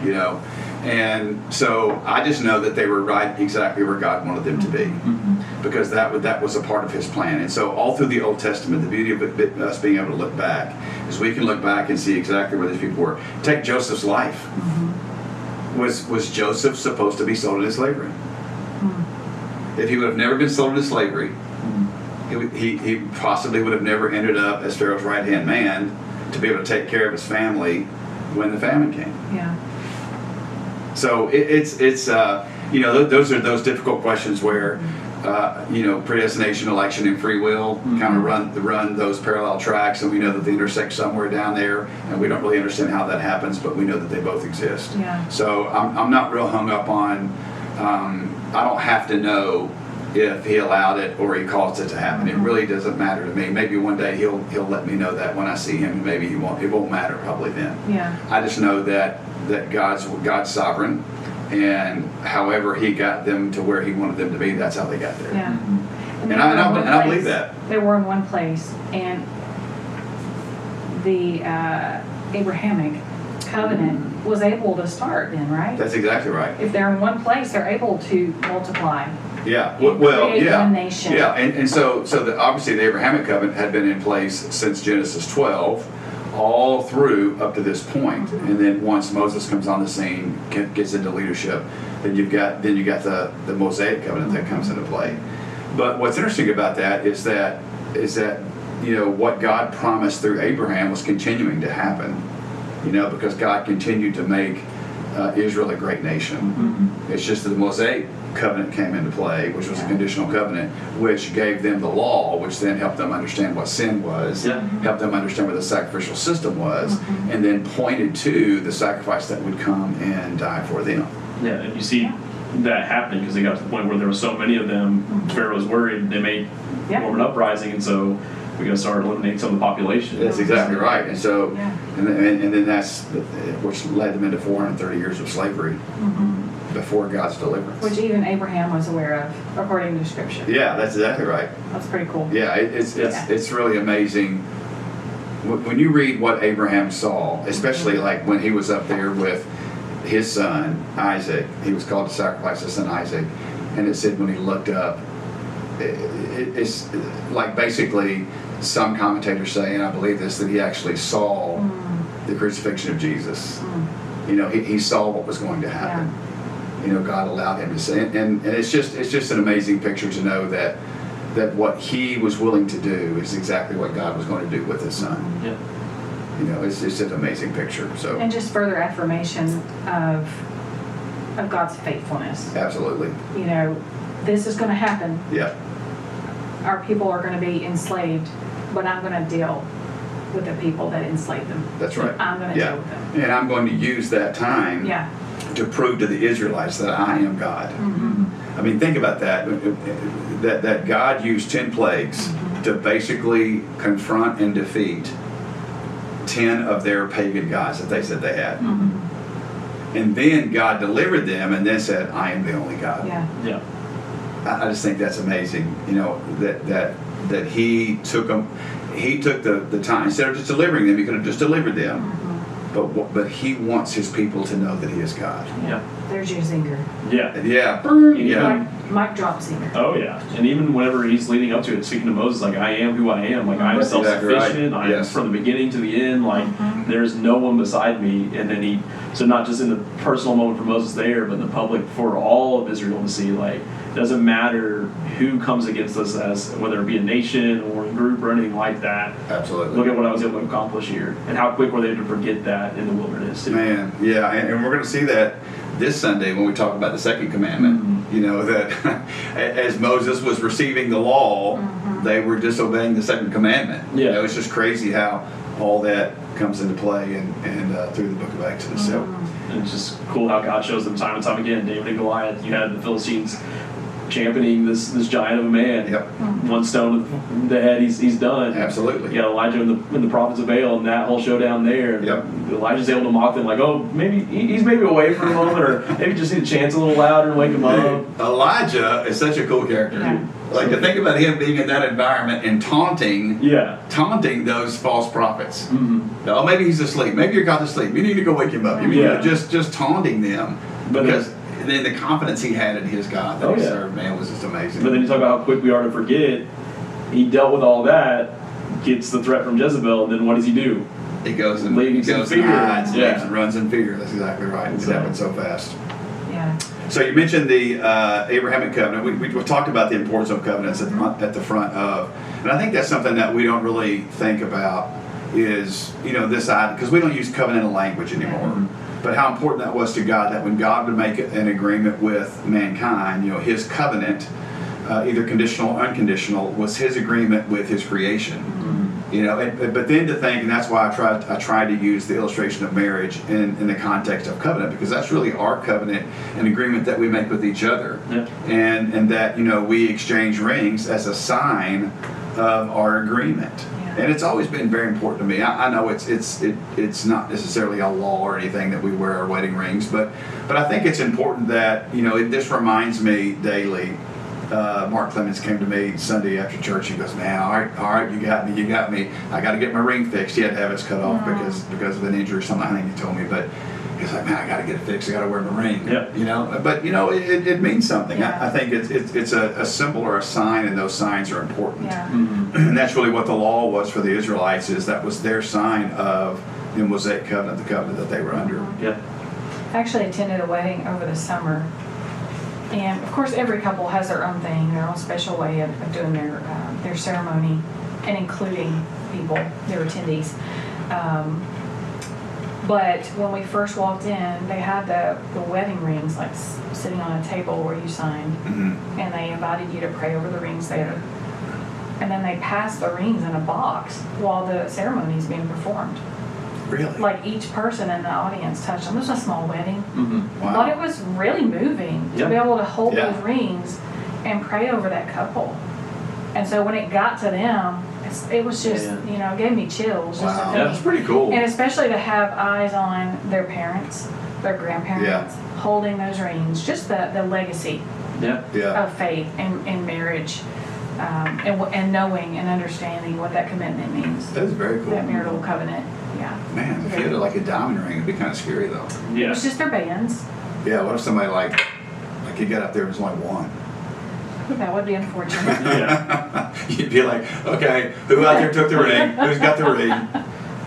And so I just know that they were right exactly where God wanted them to be, because that was a part of His plan. And so all through the Old Testament, the beauty of us being able to look back is we can look back and see exactly where these people were. Take Joseph's life. Was Joseph supposed to be sold into slavery? If he would have never been sold into slavery, he possibly would have never ended up as Pharaoh's right-hand man to be able to take care of his family when the famine came. Yeah. So it's those are those difficult questions where predestination, election, and free will kind of run those parallel tracks, and we know that they intersect somewhere down there, and we don't really understand how that happens, but we know that they both exist. Yeah. So I'm not real hung up on. I don't have to know if He allowed it or He caused it to happen. It really doesn't matter to me. Maybe one day He'll let me know that when I see Him. Maybe He won't. It won't matter probably then. Yeah. I just know that God's sovereign, and however He got them to where He wanted them to be, that's how they got there. Yeah. And I believe that. They were in one place, and the Abrahamic covenant was able to start then, right? That's exactly right. If they're in one place, they're able to multiply. Yeah. And Well, create yeah. one nation. Yeah. And so obviously the Abrahamic covenant had been in place since Genesis 12. All through up to this point, and then once Moses comes on the scene, gets into leadership, then you got the Mosaic covenant that comes into play. But what's interesting about that is that what God promised through Abraham was continuing to happen, because God continued to make Israel a great nation. It's just that the Mosaic covenant came into play, which was a conditional covenant, which gave them the law, which then helped them understand what sin was, helped them understand what the sacrificial system was, and then pointed to the sacrifice that would come and die for them. Yeah, and you see that happening because they got to the point where there were so many of them. Pharaoh was worried. They made more of an uprising, and so we got to start eliminating some of the population. That's exactly right. And so, and then that's which led them into 430 years of slavery before God's deliverance. Which even Abraham was aware of, according to Scripture. Yeah, that's exactly right. That's pretty cool. Yeah, it's really amazing when you read what Abraham saw, especially like when he was up there with his son Isaac. He was called to sacrifice his son Isaac, and it said when he looked up, it's like basically some commentators say, and I believe this, that he actually saw the crucifixion of Jesus. He saw what was going to happen. God allowed him to see, and it's just an amazing picture to know that what he was willing to do is exactly what God was going to do with his son. Yeah. You know, it's just an amazing picture. So And just further affirmation of God's faithfulness. absolutely, You know, this is going to happen. yeah, Our people are going to be enslaved, but I'm going to deal with the people that enslaved them. that's right. I'm going to Yeah, deal with them. and I'm going to use that time Yeah. to prove to the Israelites that I am God. Mm-hmm. I mean, think about that. That God used 10 plagues to basically confront and defeat 10 of their pagan gods that they said they had. Mm-hmm. And then God delivered them and then said, I am the only God. Yeah. Yeah. I just think that's amazing. You know, that he took them, he took the time, instead of just delivering them, he could have just delivered them. Mm-hmm. But he wants his people to know that he is God. Yeah. There's your zinger. Yeah. Yeah. Yeah. Mic drop zinger. Oh yeah, and even whenever he's leading up to it, speaking to Moses, like I am who I am, like I am That's exactly self-sufficient. right. I am Yes. from the beginning to the end. Like there's no one beside me. And then so not just in the personal moment for Moses there, but in the public for all of Israel to see. Like it doesn't matter who comes against us, as whether it be a nation or a group or anything like that. Absolutely. Look at what I was able to accomplish here, and how quick were they to forget that in the wilderness? Too. Man, yeah, and we're going to see that this Sunday when we talk about the second commandment. You know, that as Moses was receiving the law, they were disobeying the second commandment. Yeah. You know, it's just crazy how all that comes into play and through the book of Exodus. So, And it's just cool how God shows them time and time again. David and Goliath, you had the Philistines championing this giant of a man. yep, One stone to the head, he's done. absolutely. You got Elijah and the prophets of Baal and that whole showdown there. Yep. Elijah's able to mock them like, oh, maybe he's maybe away for a moment, or maybe just need to chant a little louder and wake him up. Elijah is such a cool character. Yeah. Like to think about him being in that environment and taunting those false prophets. Mm-hmm. Oh, maybe he's asleep. Maybe your God's asleep. You need to go wake him up. You Yeah. know, just taunting them. But Because then the confidence he had in his God that Oh, he yeah. served, man, was just amazing. But then you talk about how quick we are to forget. He dealt with all that, gets the threat from Jezebel, and then what does he do? he goes and leaves in fear. hides, Yeah. leaves and runs in fear. That's exactly right. It So- happened so fast. Yeah. So you mentioned the Abrahamic covenant. We talked about the importance of covenants at the front of, and I think that's something that we don't really think about is, you know, this idea, because we don't use covenantal language anymore. But how important that was to God, that when God would make an agreement with mankind, you know, his covenant, either conditional or unconditional, was his agreement with his creation. You know, but then to think, and that's why I tried to use the illustration of marriage in the context of covenant, because that's really our covenant, an agreement that we make with each other, Yeah. and that, you know, we exchange rings as a sign of our agreement. Yeah. And it's always been very important to me. I know it's not necessarily a law or anything that we wear our wedding rings, but I think it's important that, you know, this reminds me daily. Mark Clemens came to me Sunday after church. He goes, "Man, all right, you got me. I got to get my ring fixed." He had to have it cut off because of an injury or something. I think he told me, but he's like, "Man, I got to get it fixed. I got to wear my ring." Yeah. You know, but you know, it means something. Yeah. I think it's a symbol or a sign, and those signs are important. Yeah. And that's really what the law was for the Israelites. Is that was their sign of the Mosaic covenant, the covenant that they were under. Yeah. I actually attended a wedding over the summer. And of course, every couple has their own thing, their own special way of doing their ceremony, and including people, their attendees. But when we first walked in, they had the wedding rings like sitting on a table where you signed, and they invited you to pray over the rings there. And then they passed the rings in a box while the ceremony is being performed. Really? Like each person in the audience touched them. This was a small wedding. Wow. But it was really moving Yeah. to be able to hold Yeah. those rings and pray over that couple. And so when it got to them, it was just, Yeah. you know, it gave me chills just to Wow, think. that's pretty cool. And especially to have eyes on their parents, their grandparents, holding those rings, just the legacy Yeah. Yeah. of faith and marriage, and knowing and understanding what that commitment means, That's very cool. that marital covenant. Yeah. Man, if you had like a diamond ring, it'd be kind of scary though. It Yeah. was just their bands. Yeah, what if somebody like you got up there and there's only one? That would be unfortunate. Yeah. You'd be like, okay, who out there took the ring? Who's got the ring?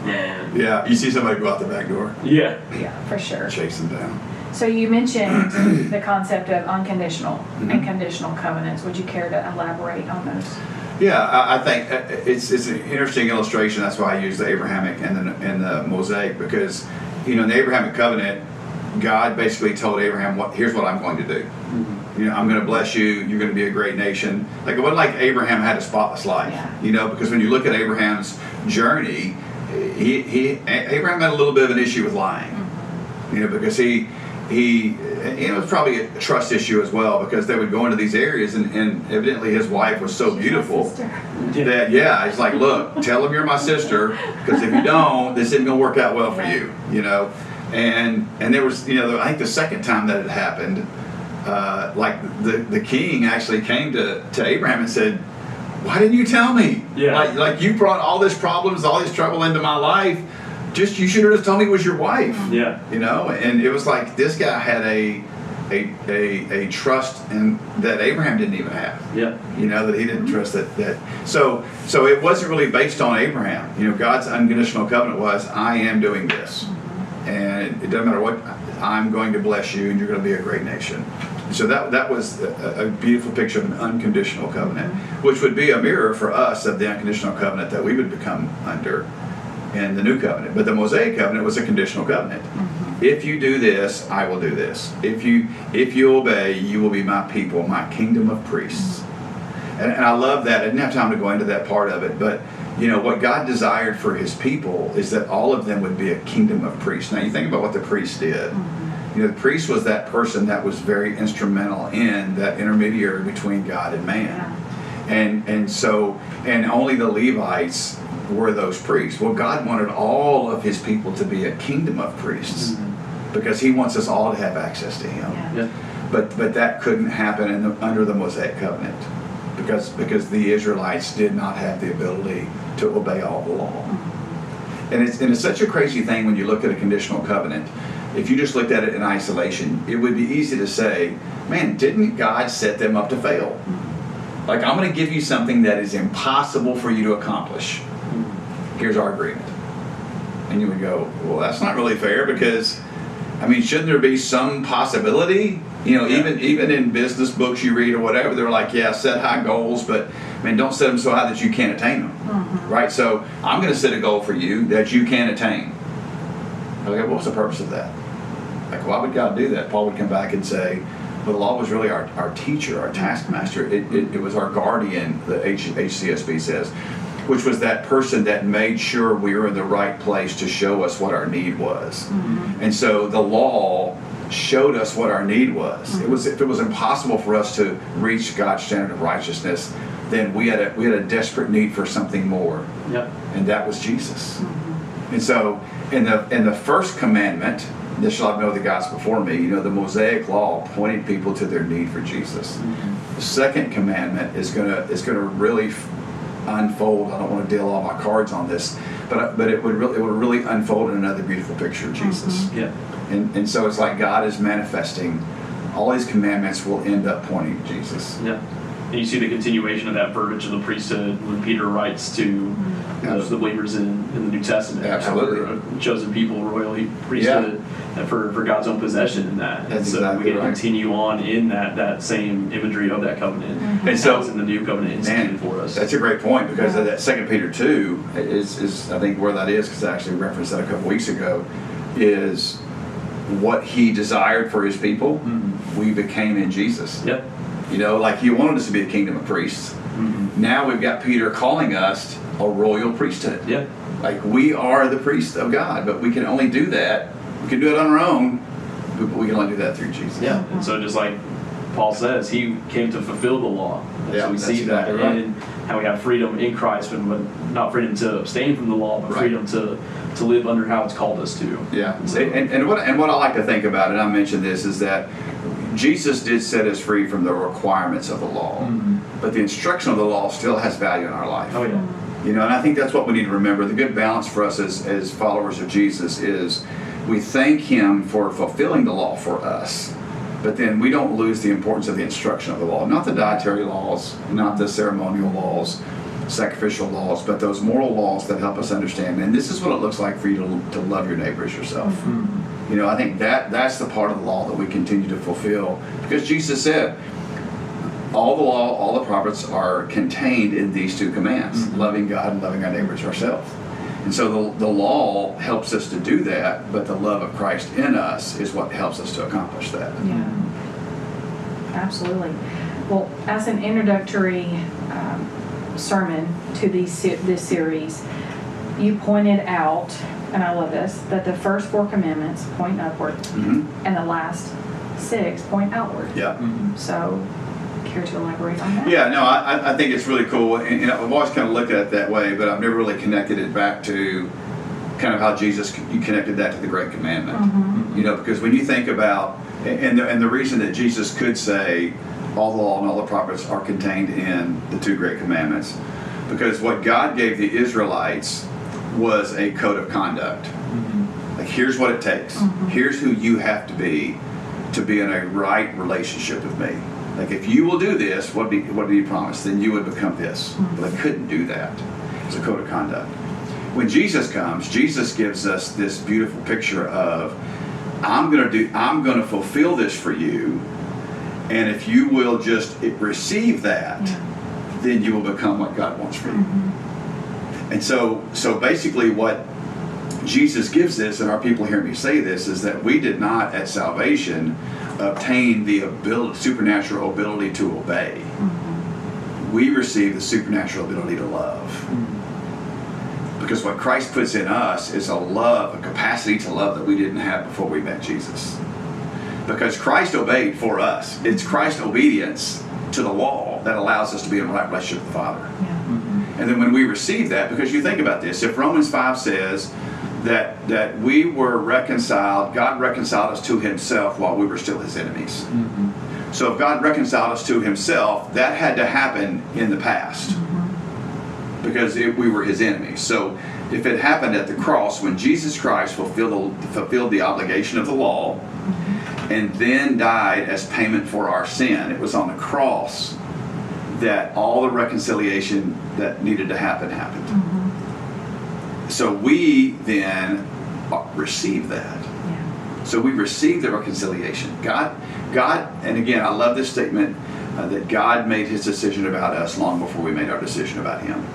Man. Yeah, you see somebody go out the back door, Yeah. Yeah, for sure. chase them down. So you mentioned the concept of unconditional and conditional covenants. Would you care to elaborate on those? Yeah, I think it's an interesting illustration. That's why I use the Abrahamic and the Mosaic, because in the Abrahamic covenant, God basically told Abraham, here's what I'm going to do. I'm going to bless you. You're going to be a great nation. Like, it wasn't like Abraham had a spotless life. Yeah. Because when you look at Abraham's journey, Abraham had a little bit of an issue with lying. Because it was probably a trust issue as well, because they would go into these areas and evidently his wife was so beautiful that it's like, look, tell him you're my sister, because if you don't, this isn't going to work out well for you. And there was, I think the second time that it happened, like the king actually came to Abraham and said, why didn't you tell me? Like you brought all these problems, all this trouble into my life. You should have just told me it was your wife. And it was like this guy had a trust that Abraham didn't even have. That he didn't trust that. So it wasn't really based on Abraham. God's unconditional covenant was, I am doing this, and it doesn't matter what, I'm going to bless you, and you're going to be a great nation. So that was a beautiful picture of an unconditional covenant, which would be a mirror for us of the unconditional covenant that we would become under in the new covenant. But the Mosaic covenant was a conditional covenant. If you do this, I will do this. If you obey, you will be my people, my kingdom of priests. And I love that. I didn't have time to go into that part of it, but what God desired for his people is that all of them would be a kingdom of priests. Now you think about what the priest did. The priest was that person that was very instrumental in that intermediary between God and man. And only the Levites were those priests. Well, God wanted all of his people to be a kingdom of priests, because he wants us all to have access to him. But that couldn't happen under the Mosaic covenant, because the Israelites did not have the ability to obey all the law. And it's such a crazy thing when you look at a conditional covenant. If you just looked at it in isolation, it would be easy to say, man, didn't God set them up to fail? Like, I'm going to give you something that is impossible for you to accomplish. Here's our agreement. And you would go, well, that's not really fair, because, shouldn't there be some possibility? Even in business books you read or whatever, they're like, set high goals, but don't set them so high that you can't attain them. Right? So I'm going to set a goal for you that you can attain. Okay, what's the purpose of that? Like, why would God do that? Paul would come back and say, well, the law was really our teacher, our taskmaster. It was our guardian, the HCSB says, which was that person that made sure we were in the right place to show us what our need was. And so the law showed us what our need was. If it was impossible for us to reach God's standard of righteousness, then we had a desperate need for something more. And that was Jesus. And so in the first commandment, this shall I know the gods before me, the Mosaic law pointed people to their need for Jesus. The second commandment is gonna really unfold. I don't want to deal all my cards on this, but it would really unfold in another beautiful picture of Jesus. And so it's like God is manifesting. All these commandments will end up pointing to Jesus. And you see the continuation of that verbiage of the priesthood when Peter writes to the believers in the New Testament. Absolutely. How we're a chosen people, royal priesthood, for God's own possession in that. That's so exactly we can right. continue on in that same imagery of that covenant. And so in the new covenant instituted for us. That's a great point, because that 2 Peter 2 is I think where that is, because I actually referenced that a couple weeks ago, is what he desired for his people, we became in Jesus. Like he wanted us to be a kingdom of priests. Now we've got Peter calling us a royal priesthood. Like we are the priests of God, but we can only do that. We can do it on our own, but we can only do that through Jesus. And so just like Paul says, he came to fulfill the law. And so we see exactly that in how we have freedom in Christ, but not freedom to abstain from the law, but freedom to live under how it's called us to. And what I like to think about, and I mentioned this, is that Jesus did set us free from the requirements of the law, but the instruction of the law still has value in our life. And I think that's what we need to remember. The good balance for us as followers of Jesus is we thank him for fulfilling the law for us, but then we don't lose the importance of the instruction of the law. Not the dietary laws, not the ceremonial laws, sacrificial laws, but those moral laws that help us understand, and this is what it looks like for you to love your neighbor as yourself. I think that's the part of the law that we continue to fulfill, because Jesus said, all the law, all the prophets are contained in these two commands, Mm-hmm. loving God and loving our neighbors ourselves. And so the law helps us to do that, but the love of Christ in us is what helps us to accomplish that. Yeah, absolutely. Well, as an introductory sermon to this series, you pointed out, and I love this, that the first 4 commandments point upward, and the last 6 point outward. Yeah. So, care to elaborate on that? Yeah, no, I think it's really cool, and I've always kind of looked at it that way, but I've never really connected it back to kind of how Jesus, you connected that to the Great Commandment. You know, because when you think about, and the reason that Jesus could say all the law and all the prophets are contained in the 2 Great Commandments, because what God gave the Israelites was a code of conduct. Like, here's what it takes. Here's who you have to be in a right relationship with me. Like, if you will do this, what did he promise? Then you would become this. But they couldn't do that. It's a code of conduct. When Jesus comes, Jesus gives us this beautiful picture of, I'm going to fulfill this for you, and if you will just receive that, then you will become what God wants for you. And so basically what Jesus gives this, and our people hear me say this, is that we did not at salvation obtain the supernatural ability to obey. We received the supernatural ability to love. Because what Christ puts in us is a capacity to love that we didn't have before we met Jesus. Because Christ obeyed for us. It's Christ's obedience to the law that allows us to be in a right relationship with the Father. And then when we receive that, because you think about this, if Romans 5 says that we were reconciled, God reconciled us to himself while we were still his enemies. So if God reconciled us to himself, that had to happen in the past. Because we were his enemies. So if it happened at the cross, when Jesus Christ fulfilled the obligation of the law, and then died as payment for our sin, it was on the cross that all the reconciliation that needed to happen happened. So we then receive that. So we receive the reconciliation. God, and again, I love this statement, that God made his decision about us long before we made our decision about him.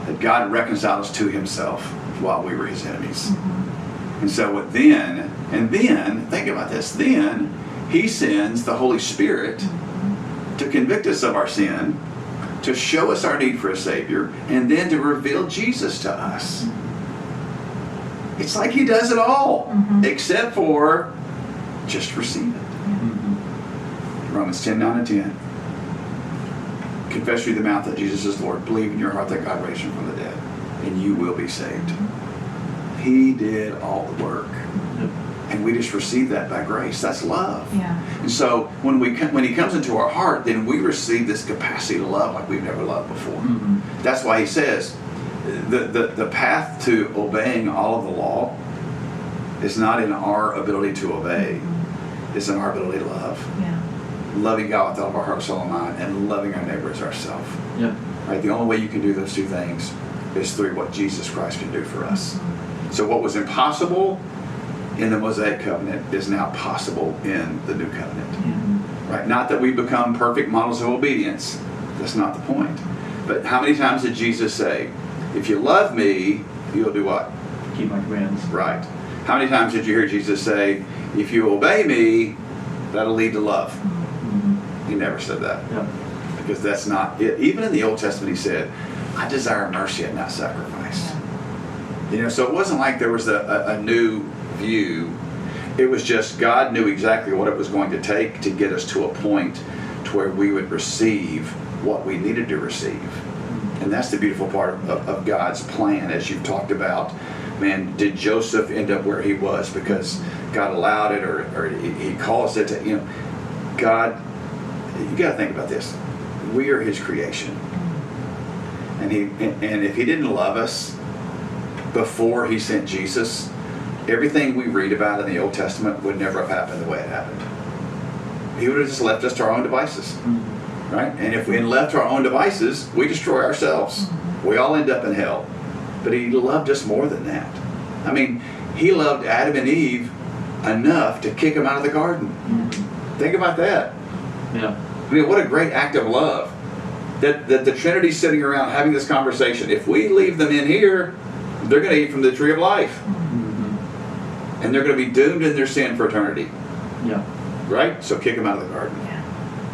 That God reconciled us to himself while we were his enemies. And so then, think about this, then he sends the Holy Spirit to convict us of our sin, to show us our need for a Savior, and then to reveal Jesus to us. It's like he does it all, except for just receive it. Romans 10:9-10. Confess with your mouth that Jesus is Lord. Believe in your heart that God raised him from the dead, and you will be saved. He did all the work. And we just receive that by grace. That's love. And so when he comes into our heart, then we receive this capacity to love like we've never loved before. That's why he says the path to obeying all of the law is not in our ability to obey. It's in our ability to love. Loving God with all of our heart, soul, and mind, and loving our neighbor as ourselves. Right? The only way you can do those two things is through what Jesus Christ can do for us. So what was impossible in the Mosaic covenant is now possible in the new covenant. Right? Not that we become perfect models of obedience. That's not the point. But how many times did Jesus say, if you love me, you'll do what? Keep my commands. Right. How many times did you hear Jesus say, if you obey me, that'll lead to love? He never said that. Because that's not it. Even in the Old Testament he said, I desire mercy and not sacrifice. So it wasn't like there was a new view. It was just God knew exactly what it was going to take to get us to a point to where we would receive what we needed to receive. And that's the beautiful part of God's plan, as you've talked about. Man, did Joseph end up where he was because God allowed it, or he caused it to, God, you got to think about this. We are his creation. And if he didn't love us before he sent Jesus, everything we read about in the Old Testament would never have happened the way it happened. He would have just left us to our own devices. Right? And if we had left to our own devices, we destroy ourselves. We all end up in hell. But he loved us more than that. I mean, he loved Adam and Eve enough to kick them out of the garden. Think about that. I mean, what a great act of love. That the Trinity's sitting around having this conversation. If we leave them in here, they're going to eat from the tree of life. Mm-hmm. And they're going to be doomed in their sin for eternity. Yeah. Right? So kick them out of the garden. Yeah.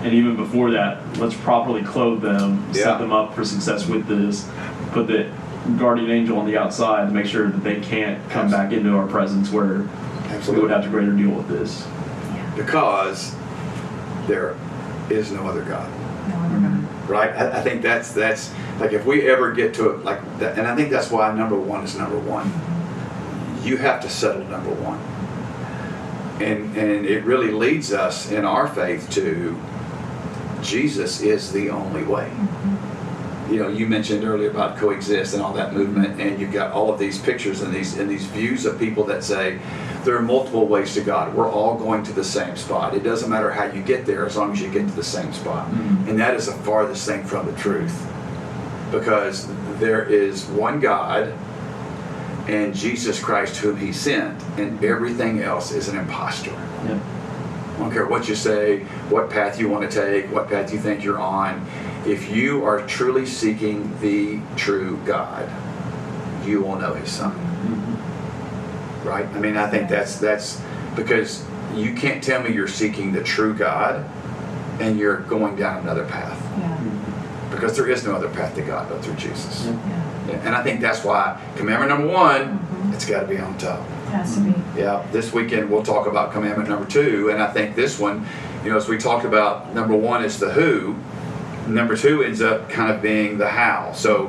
And even before that, let's properly clothe them, Yeah. set them up for success with this, put the guardian angel on the outside to make sure that they can't come back into our presence where we would have to greater deal with this. Yeah. Because there is no other God. No other God. Right? I think that's like if we ever get to it like that, and I think that's why number one is number one. You have to settle number one. And it really leads us in our faith to Jesus is the only way. You know, you mentioned earlier about coexist and all that movement, and you've got all of these pictures and these views of people that say there are multiple ways to God. We're all going to the same spot. It doesn't matter how you get there as long as you get to the same spot. Mm-hmm. And that is the farthest thing from the truth. Because there is one God and Jesus Christ whom he sent, and everything else is an impostor. Yeah. I don't care what you say, what path you want to take, what path you think you're on. If you are truly seeking the true God, you will know his son. Mm-hmm. Right? I mean, I think that's because you can't tell me you're seeking the true God and you're going down another path. Yeah. Because there is no other path to God but through Jesus. Yeah. And I think that's why commandment number one, it's got to be on top. It has to be. Yeah, this weekend we'll talk about commandment number two, and I think this one, you know, as we talked about, number one is the who, number two ends up kind of being the how. So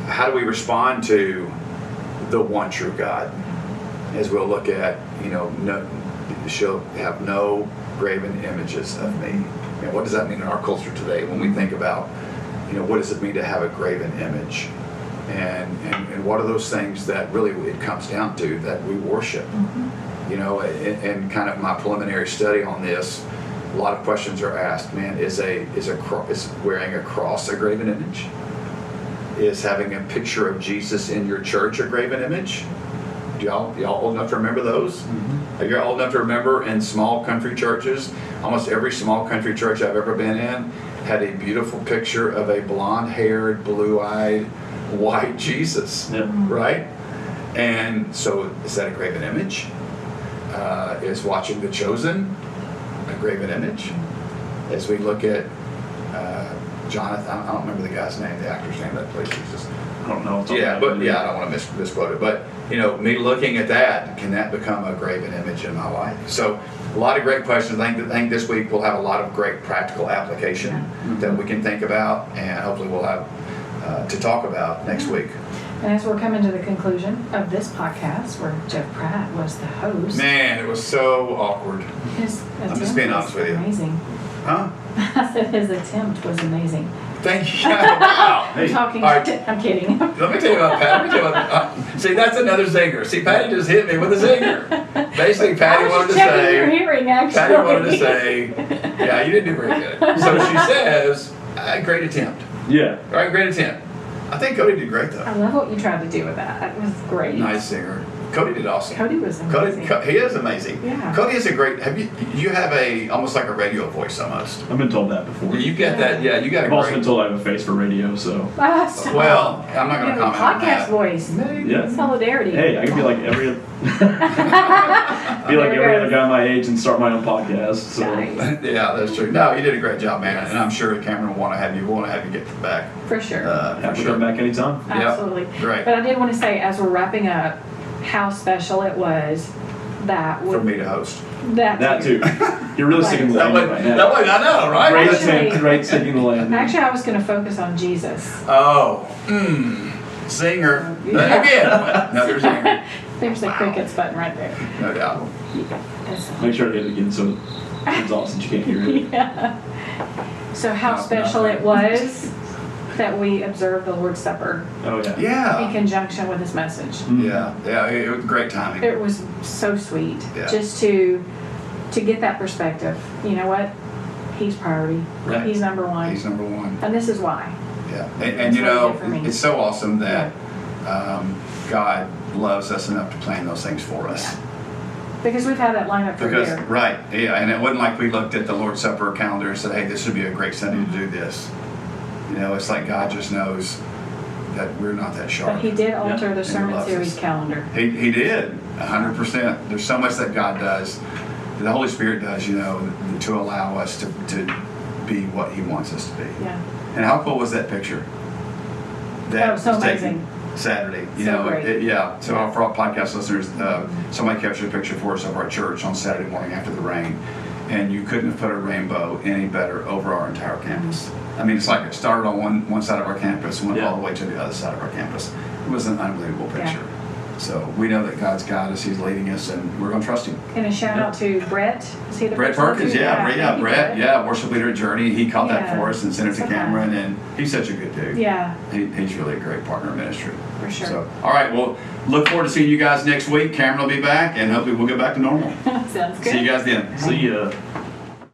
how do we respond to the one true God? As we'll look at, you know, she'll have no graven images of me. And what does that mean in our culture today when we think about, you know, what does it mean to have a graven image? And what are those things that really it comes down to that we worship? Mm-hmm. You know, and kind of my preliminary study on this, a lot of questions are asked. Man, is wearing a cross a graven image? Is having a picture of Jesus in your church a graven image? Y'all old enough to remember those? Mm-hmm. Are you old enough to remember in small country churches? Almost every small country church I've ever been in had a beautiful picture of a blonde-haired, blue-eyed, white Jesus, yep. Right? And so is that a graven image? Is watching The Chosen a graven image? As we look at Jonathan, I don't remember the guy's name, the actor's name that plays Jesus. I don't know. Yeah, but yeah, I don't want to misquote it. But you know, me looking at that, can that become a graven image in my life? So a lot of great questions. I think this week we'll have a lot of great practical application that we can think about, and hopefully we'll have to talk about next week. And as we're coming to the conclusion of this podcast, where Jeff Pratt was the host. Man, it was so awkward. His I'm just being honest with you. Amazing. Huh? I said his attempt was amazing. Thank you. Wow. I'm talking. All right. I'm kidding. Let me tell you about Patty. See, that's another zinger. See, Patty just hit me with a zinger. Basically, Patty I was wanted to just checking say. your hearing, actually. Patty wanted to say, yeah, you didn't do very good. So she says, great attempt. Yeah. All right, great attempt. I think Cody did great, though. I love what you tried to do with that. That was great. Nice singer. Cody did awesome. Cody was amazing. He is amazing. Yeah. Cody is a great. You have a almost like a radio voice almost. I've been told that before. You get that. Yeah, you got a I've also been great. told I have a face for radio, so. Stop. Well, I'm not going to You have a comment on podcast that. voice. Yeah. Solidarity. Hey, I could be like every other guy my age and start my own podcast. So. Nice. Yeah, that's true. No, you did a great job, man, and I'm sure Cameron will want to have you get back. For sure. Happy to come back anytime. Absolutely. Great. But I did want to say, as we're wrapping up, how special it was that For me to host. that too. You're really sticking the That landing way, right now. that way, I know, right? Great Actually- attempt, great sticking the landing. Actually, I was going to focus on Jesus. Oh, singer. Yeah. Again, another singer. There's the crickets button right there. No doubt. That's- Make sure to hit it again so it's off since you can't hear it. Yeah. So how No, special no. it was that we observed the Lord's Supper Oh, yeah. in Yeah. conjunction with this message. Yeah. It was great timing. It was so sweet Yeah. just to get that perspective. You know what? He's priority. Right. He's number one. He's number one. And this is why. Yeah. That's And you what he know, did for me. it's so awesome that God loves us enough to plan those things for us. Because we've had that lineup for a Because, year. right, yeah, and it wasn't like we looked at the Lord's Supper calendar and said, hey, this would be a great Sunday to do this. You know, it's like God just knows that we're not that sharp. But he did alter the he sermon loves series us. calendar. He did, 100%. There's so much that God does, that the Holy Spirit does, you know, to allow us to be what he wants us to be. Yeah. And how cool was that picture? That was so was taken amazing. Saturday. You So know, great. yeah. So for all podcast listeners, somebody captured a picture for us of our church on Saturday morning after the rain. And you couldn't have put a rainbow any better over our entire campus. I mean, it's like it started on one side of our campus and went all the way to the other side of our campus. It was an unbelievable picture. So we know that God's got us, he's leading us, and we're going to trust him. And a shout out to Brett. Is he the Brett person Perkins, too? Brett, thank you, Brett. worship leader at Journey. He caught that Yeah. for us and sent it to So Cameron, kind. and he's such a good dude. Yeah, He's really a great partner in ministry. for sure. So, all right, well, look forward to seeing you guys next week. Cameron will be back, and hopefully we'll get back to normal. Sounds good. See you guys then. See ya.